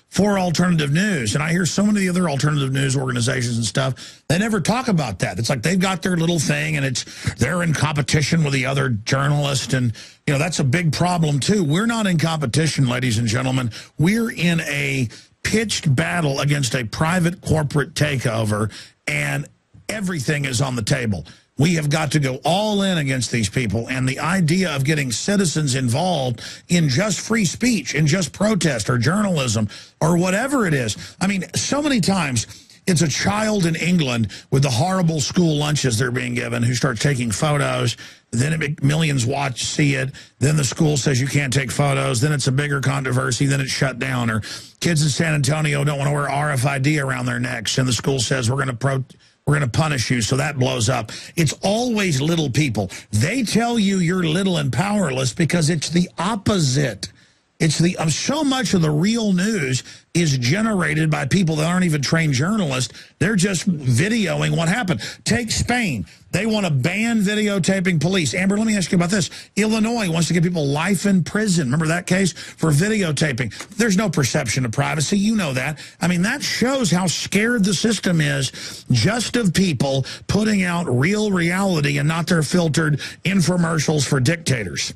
for alternative news. And I hear so many of the other alternative news organizations and stuff, they never talk about that. It's like they've got their little thing and they're in competition with the other journalists. And, that's a big problem too. We're not in competition, ladies and gentlemen. We're in a pitched battle against a private corporate takeover, and everything is on the table. We have got to go all in against these people, and the idea of getting citizens involved in just free speech, in just protest or journalism or whatever it is. I mean, so many times It's a child in England with the horrible school lunches they're being given who starts taking photos. Then millions see it. Then the school says you can't take photos. Then it's a bigger controversy. Then it's shut down. Or kids in San Antonio don't want to wear RFID around their necks, and the school says we're going to punish you, so that blows up. It's always little people. They tell you you're little and powerless because it's the opposite. It's so much of the real news is generated by people that aren't even trained journalists. They're just videoing what happened. Take Spain. They want to ban videotaping police. Amber, let me ask you about this. Illinois wants to give people life in prison. Remember that case for videotaping? There's no perception of privacy. You know that. I mean, that shows how scared the system is just of people putting out real reality and not their filtered infomercials for dictators.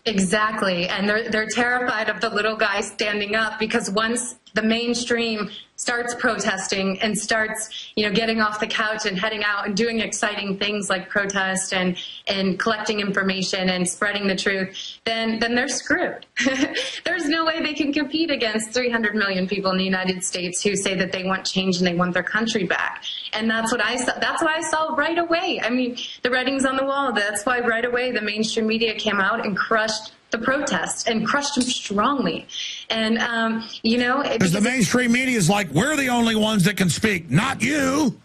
Exactly, and they're terrified of the little guy standing up, because once the mainstream starts protesting and starts, getting off the couch and heading out and doing exciting things like protest and collecting information and spreading the truth, then they're screwed. There's no way they can compete against 300 million people in the United States who say that they want change and they want their country back. And that's what I saw right away. I mean, the writing's on the wall. That's why right away the mainstream media came out and crushed the protests and crushed them strongly. And, because the mainstream media is like, we're the only ones that can speak, not you.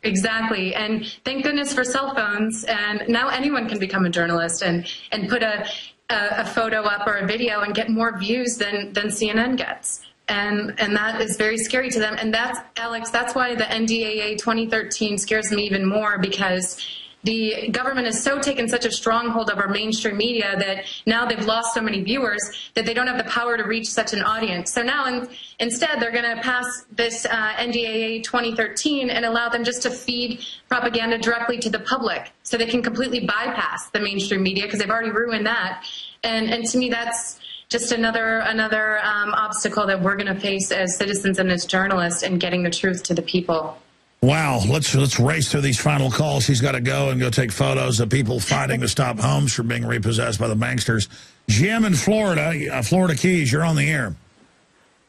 Exactly. And thank goodness for cell phones. And now anyone can become a journalist and put a photo up or a video and get more views than CNN gets. And that is very scary to them. And Alex, that's why the NDAA 2013 scares me even more, because the government has so taken such a stronghold of our mainstream media that now they've lost so many viewers that they don't have the power to reach such an audience. So now instead they're going to pass this NDAA 2013 and allow them just to feed propaganda directly to the public, so they can completely bypass the mainstream media because they've already ruined that. And to me, that's just another obstacle that we're going to face as citizens and as journalists in getting the truth to the people. Wow, let's race through these final calls. He's got to go take photos of people fighting to stop homes from being repossessed by the banksters. Jim in Florida, Florida Keys, you're on the air.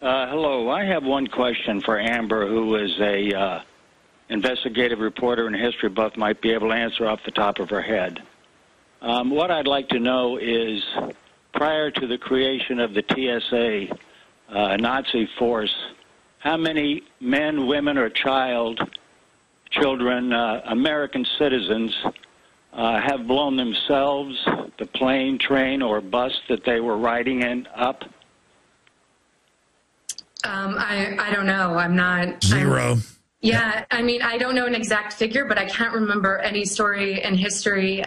Hello, I have one question for Amber, who is a investigative reporter and history buff, might be able to answer off the top of her head. What I'd like to know is, prior to the creation of the TSA Nazi force, how many men, women, or children, American citizens, have blown themselves, the plane, train, or bus that they were riding in up? I don't know. I'm not. Zero. Yeah, I mean, I don't know an exact figure, but I can't remember any story in history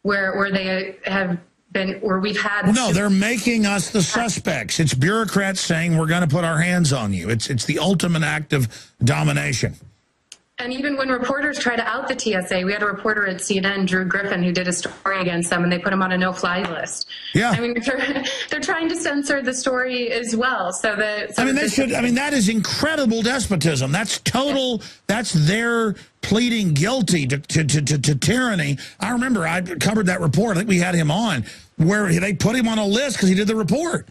where they have been, where we've had. No, they're making us the suspects. It's bureaucrats saying we're going to put our hands on you. It's the ultimate act of domination. And even when reporters try to out the TSA, we had a reporter at CNN, Drew Griffin, who did a story against them, and they put him on a no-fly list. Yeah, I mean, they're trying to censor the story as well. So that that is incredible despotism. That's total. That's their pleading guilty to tyranny. I remember I covered that report. I think we had him on, where they put him on a list because he did the report.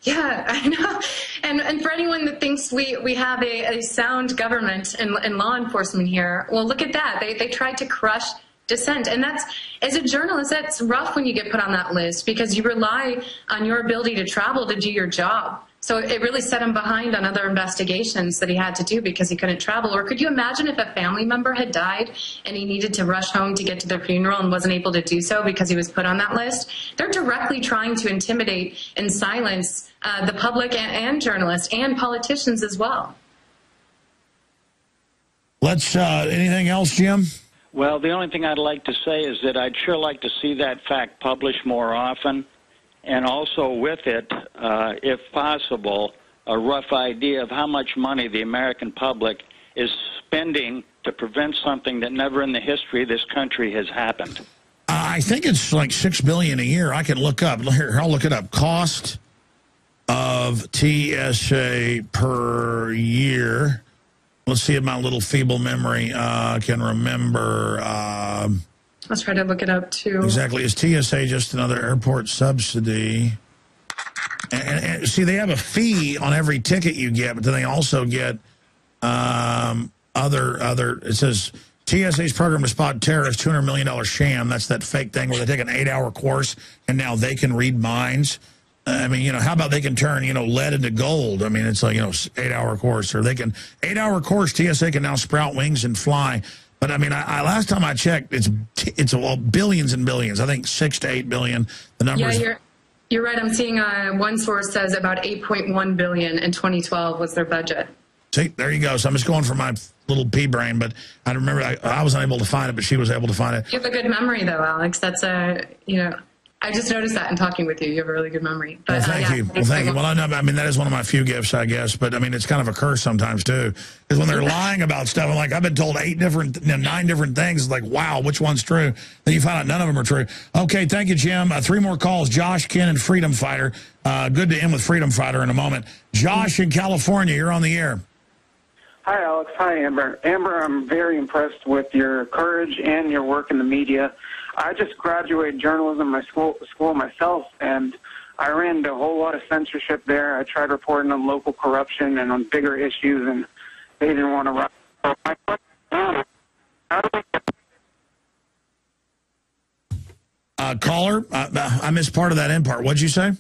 Yeah, I know. And for anyone that thinks we have a sound government and law enforcement here, well, look at that. They tried to crush dissent. And that's, as a journalist, that's rough when you get put on that list, because you rely on your ability to travel to do your job. So it really set him behind on other investigations that he had to do because he couldn't travel. Or could you imagine if a family member had died and he needed to rush home to get to their funeral and wasn't able to do so because he was put on that list? They're directly trying to intimidate and silence the public and journalists and politicians as well. Anything else, Jim? Well, the only thing I'd like to say is that I'd sure like to see that fact published more often. And also with it, if possible, a rough idea of how much money the American public is spending to prevent something that never in the history of this country has happened. I think it's like $6 billion a year. I can look up. Here, I'll look it up. Cost of TSA per year. Let's see if my little feeble memory can remember. Let's try to look it up, too. Exactly. Is TSA just another airport subsidy? And see, they have a fee on every ticket you get, but then they also get It says TSA's program to spot terrorists, $200 million sham. That's that fake thing where they take an 8-hour course and now they can read minds. I mean, how about they can turn, lead into gold? I mean, it's like, 8-hour course, or they can 8-hour course. TSA can now sprout wings and fly. But I mean, I last time I checked, it's billions and billions. I think 6 to 8 billion. The numbers. Yeah, you're right. I'm seeing one source says about 8.1 billion in 2012 was their budget. See, there you go. So I'm just going for my little pea brain, but I remember I was unable to find it, but she was able to find it. You have a good memory, though, Alex. That's I just noticed that in talking with you. You have a really good memory. But, thank you. Well, thank you. Well, I mean, that is one of my few gifts, I guess. But, I mean, it's kind of a curse sometimes, too. Because when they're lying about stuff, I'm like, I've been told 9 different things. It's like, wow, which one's true? Then you find out none of them are true. Okay, thank you, Jim. 3 more calls. Josh, Ken, and Freedom Fighter. Good to end with Freedom Fighter in a moment. Josh in California, you're on the air. Hi, Alex. Hi, Amber. Amber, I'm very impressed with your courage and your work in the media. I just graduated journalism in my school myself, and I ran into a whole lot of censorship there. I tried reporting on local corruption and on bigger issues, and they didn't want to run. Caller, I missed part of that end part. What'd you say?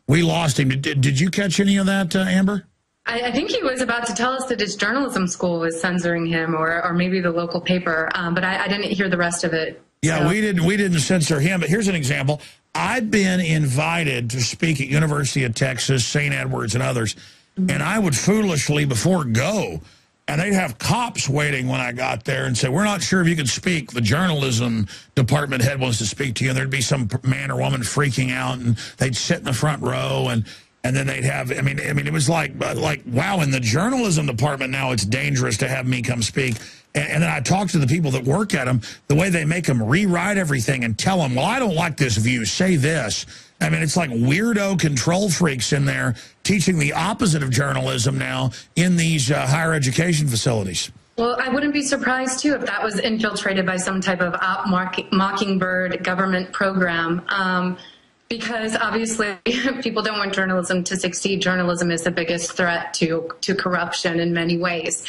We lost him. Did you catch any of that, Amber? I think he was about to tell us that his journalism school was censoring him, or maybe the local paper, but I didn't hear the rest of it. Yeah, so. we didn't censor him, but here's an example. I've been invited to speak at University of Texas, St. Edwards, and others, and I would foolishly before go, and they'd have cops waiting when I got there and say, we're not sure if you can speak. The journalism department head wants to speak to you, and there'd be some man or woman freaking out, and they'd sit in the front row, and then they'd have, I mean, it was like, wow, in the journalism department now it's dangerous to have me come speak. And then I talked to the people that work at them, the way they make them rewrite everything and tell them, well, I don't like this view, say this. I mean, it's like weirdo control freaks in there teaching the opposite of journalism now in these higher education facilities. Well, I wouldn't be surprised, too, if that was infiltrated by some type of Mockingbird government program. Because obviously people don't want journalism to succeed. Journalism is the biggest threat to corruption in many ways.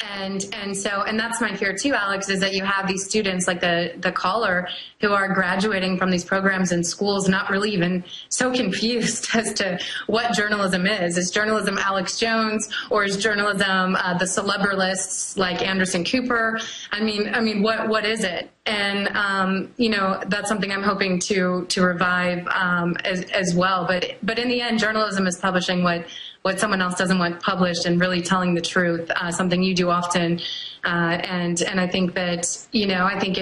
And that's my fear too, Alex, is that you have these students like the caller who are graduating from these programs in schools, not really even so confused as to what journalism is. Is journalism Alex Jones, or is journalism the celebrists like Anderson Cooper? I mean, what is it? And that's something I'm hoping to revive as well. But in the end, journalism is publishing what someone else doesn't want published and really telling the truth, something you do often. And I think that, I think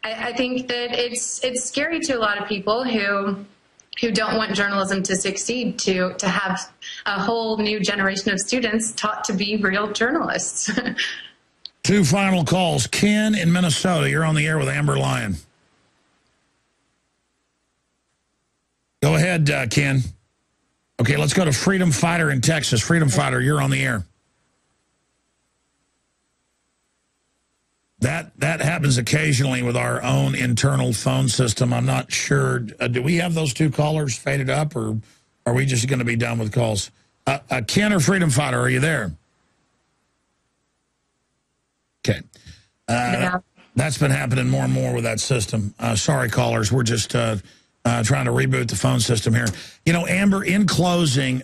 I think that it's scary to a lot of people who don't want journalism to succeed, to have a whole new generation of students taught to be real journalists. 2 final calls. Ken in Minnesota, you're on the air with Amber Lyon. Go ahead, Ken. Okay, let's go to Freedom Fighter in Texas. Freedom Fighter, you're on the air. That happens occasionally with our own internal phone system. I'm not sure. Do we have those 2 callers faded up, or are we just going to be done with calls? Ken or Freedom Fighter, are you there? Okay. That's been happening more and more with that system. Sorry, callers. We're just trying to reboot the phone system here. Amber, in closing,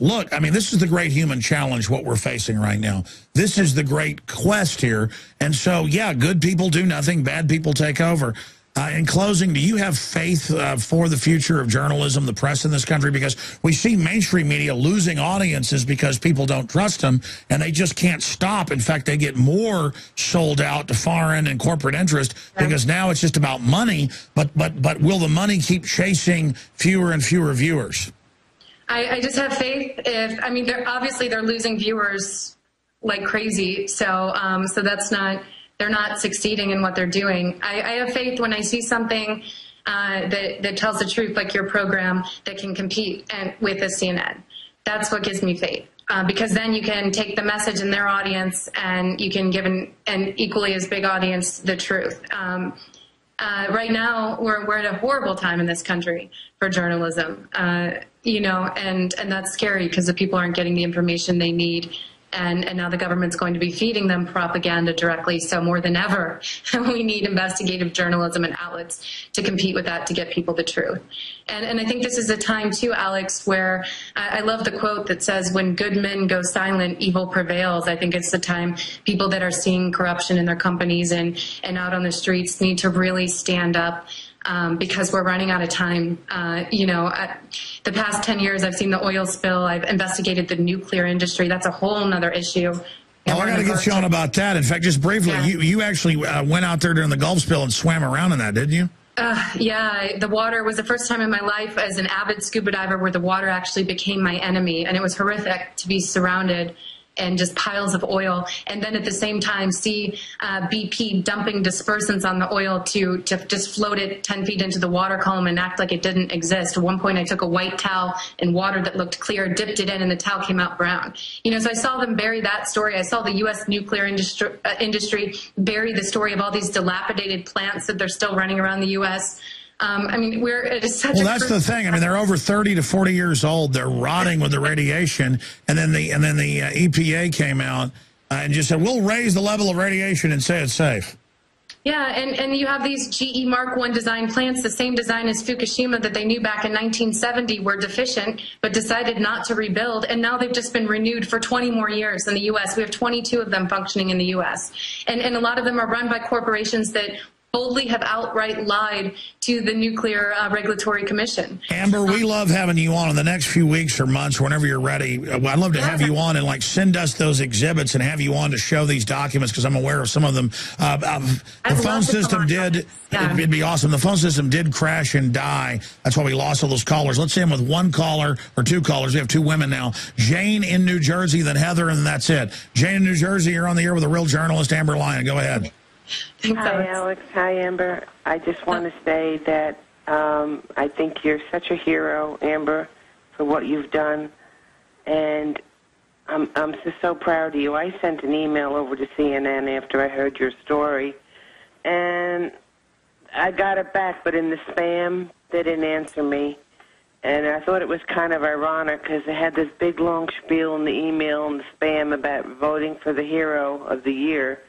look, I mean, this is the great human challenge, what we're facing right now. This is the great quest here. And so, yeah, good people do nothing, bad people take over. In closing, do you have faith for the future of journalism, the press in this country? Because we see mainstream media losing audiences because people don't trust them, and they just can't stop. In fact, they get more sold out to foreign and corporate interest because now it's just about money. But will the money keep chasing fewer and fewer viewers? I just have faith. They're losing viewers like crazy. So that's not. They're not succeeding in what they're doing. I have faith when I see something that tells the truth, like your program, that can compete with a CNN. That's what gives me faith. Because then you can take the message in their audience and you can give an equally as big audience the truth. right now we're at a horrible time in this country for journalism, you know, and that's scary because the people aren't getting the information they need. And now the government's going to be feeding them propaganda directly. So more than ever, we need investigative journalism and outlets to compete with that to get people the truth. And I think this is a time, too, Alex, where I love the quote that says, when good men go silent, evil prevails. I think it's the time people that are seeing corruption in their companies and out on the streets need to really stand up. Because we're running out of time. You know, the past 10 years, I've seen the oil spill. I've investigated the nuclear industry. That's a whole other issue. Well, I got to get you on about that. In fact, just briefly, you actually went out there during the Gulf spill and swam around in that, didn't you? Yeah, the water was the first time in my life as an avid scuba diver where the water actually became my enemy. And it was horrific to be surrounded and just piles of oil, and then at the same time see BP dumping dispersants on the oil to just float it 10 feet into the water column and act like it didn't exist. At one point I took a white towel in water that looked clear, dipped it in, and the towel came out brown. You know, so I saw them bury that story. I saw the U.S. nuclear industry bury the story of all these dilapidated plants that they're still running around the U.S. I mean, it is such well, that's the thing. I mean, they're over 30 to 40 years old. They're rotting with the radiation. And then the EPA came out and just said, we'll raise the level of radiation and say it's safe. Yeah, and you have these GE Mark I design plants, the same design as Fukushima that they knew back in 1970 were deficient, but decided not to rebuild. And now they've just been renewed for 20 more years in the U.S. We have 22 of them functioning in the U.S. And a lot of them are run by corporations that boldly have outright lied to the Nuclear Regulatory Commission. Amber, we love having you on in the next few weeks or months, whenever you're ready. I'd love to have you on and like send us those exhibits and have you on to show these documents, because I'm aware of some of them. The phone system did, it'd be awesome. The phone system did crash and die. That's why we lost all those callers. Let's see them with one caller or two callers. We have two women now. Jane in New Jersey, then Heather, and that's it. Jane in New Jersey, you're on the air with a real journalist, Amber Lyon. Go ahead. Hi, Alex. Hi, Amber. I just want to say that I think you're such a hero, Amber, for what you've done, and I'm just so proud of you. I sent an email over to CNN after I heard your story, and I got it back, but in the spam, they didn't answer me. And I thought it was kind of ironic because they had this big, long spiel in the email and the spam about voting for the hero of the year.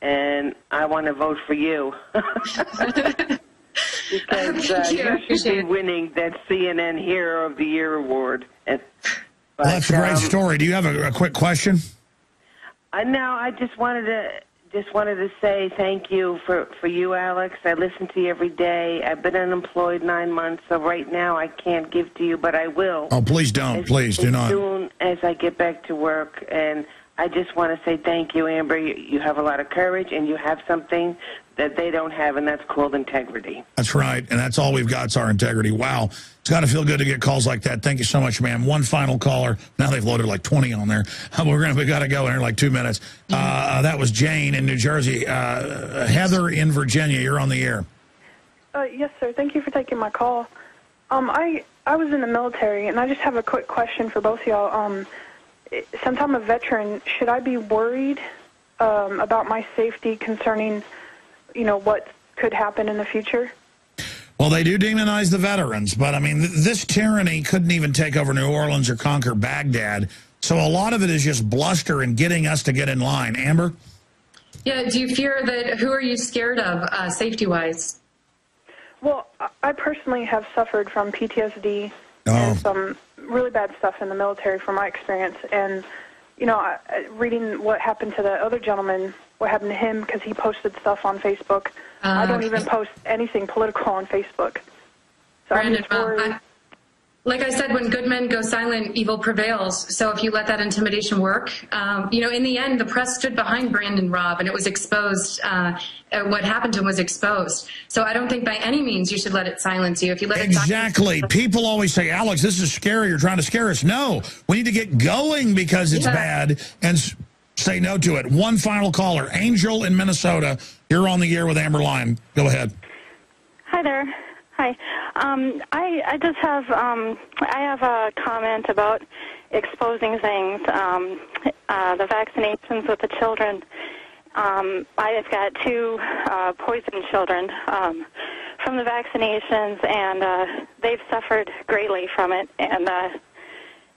And I want to vote for you because you should be winning that CNN Hero of the Year award. Well, that's a great story. Do you have a quick question? No, I just wanted to say thank you for you, Alex. I listen to you every day. I've been unemployed 9 months, so right now I can't give to you, but I will. Oh, please don't. Please do not. As soon as I get back to work. And I just want to say thank you, Amber. You have a lot of courage, and you have something that they don't have, and that's called integrity. That's right, and that's all we've got is our integrity. Wow. It's got to feel good to get calls like that. Thank you so much, ma'am. One final caller. Now they've loaded like 20 on there. We got to go in like 2 minutes. That was Jane in New Jersey. Heather in Virginia, you're on the air. Yes, sir. Thank you for taking my call. I was in the military, and I just have a quick question for both of y'all. Since I'm a veteran, should I be worried about my safety concerning, what could happen in the future? Well, they do demonize the veterans, but, I mean, this tyranny couldn't even take over New Orleans or conquer Baghdad. So a lot of it is just bluster and getting us to get in line. Amber? Yeah, do you fear that, who are you scared of safety-wise? Well, I personally have suffered from PTSD and some really bad stuff in the military from my experience. And, reading what happened to the other gentleman, what happened to him, because he posted stuff on Facebook. I don't even post anything political on Facebook. So I'm just worried. Like I said, when good men go silent, evil prevails. So if you let that intimidation work, in the end, the press stood behind Brandon Robb, and it was exposed. What happened to him was exposed. So I don't think by any means you should let it silence you. If you let it Exactly. People always say, Alex, this is scary. You're trying to scare us. No, we need to get going because it's bad and say no to it. One final caller, Angel in Minnesota. You're on the air with Amber Lyon. Go ahead. Hi there. Hi. I just have I have a comment about exposing things, the vaccinations with the children. I've got two poisoned children from the vaccinations, and they've suffered greatly from it. And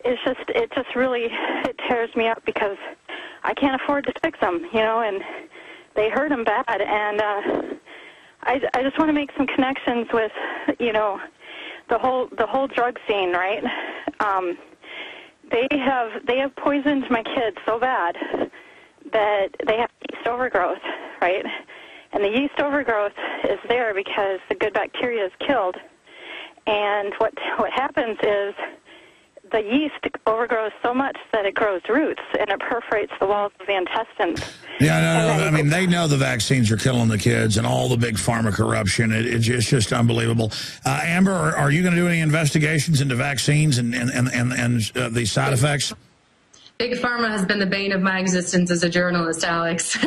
it just really tears me up because I can't afford to fix them, you know, and they hurt them bad. And I just want to make some connections with, you know, the whole drug scene, right? They have poisoned my kids so bad that they have yeast overgrowth, right? And the yeast overgrowth is there because the good bacteria is killed. And what happens is the yeast overgrows so much that it grows roots and it perforates the walls of the intestines. Yeah, no, I mean, they know the vaccines are killing the kids and all the big pharma corruption. It's just unbelievable. Amber, are you going to do any investigations into vaccines and the side effects? Big Pharma has been the bane of my existence as a journalist, Alex.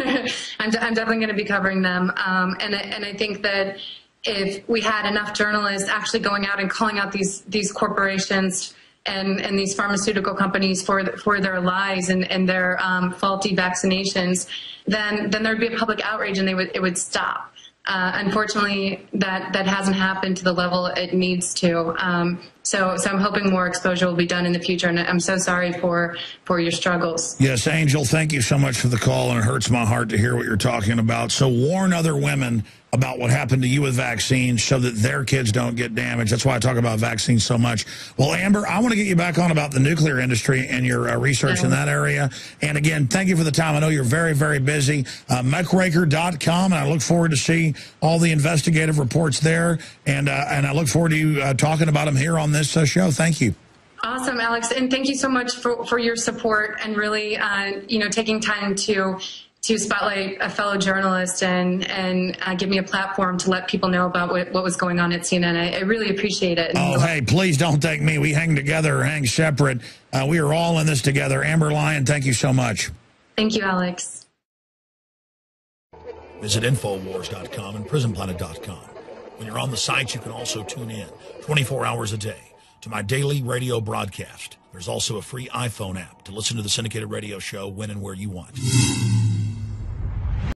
I'm definitely going to be covering them. And I think that if we had enough journalists actually going out and calling out these corporations and these pharmaceutical companies for their lies and their faulty vaccinations, then there'd be a public outrage and it would stop. Unfortunately, that hasn't happened to the level it needs to. So I'm hoping more exposure will be done in the future, and I'm so sorry for your struggles. Yes, Angel, thank you so much for the call, and it hurts my heart to hear what you're talking about. So warn other women about what happened to you with vaccines so that their kids don't get damaged. That's why I talk about vaccines so much. Well, Amber, I want to get you back on about the nuclear industry and your research in that area. And again, thank you for the time. I know you're very, very busy. Muckraker.com, and I look forward to see all the investigative reports there. And I look forward to you talking about them here on this show. Thank you. Awesome, Alex, and thank you so much for your support and really, taking time to spotlight a fellow journalist and give me a platform to let people know about what was going on at CNN. I really appreciate it. Oh, hey, please don't thank me. We hang together or hang separate. We are all in this together. Amber Lyon, thank you so much. Thank you, Alex. Visit Infowars.com and PrisonPlanet.com. When you're on the site, you can also tune in 24 hours a day to my daily radio broadcast. There's also a free iPhone app to listen to the syndicated radio show when and where you want.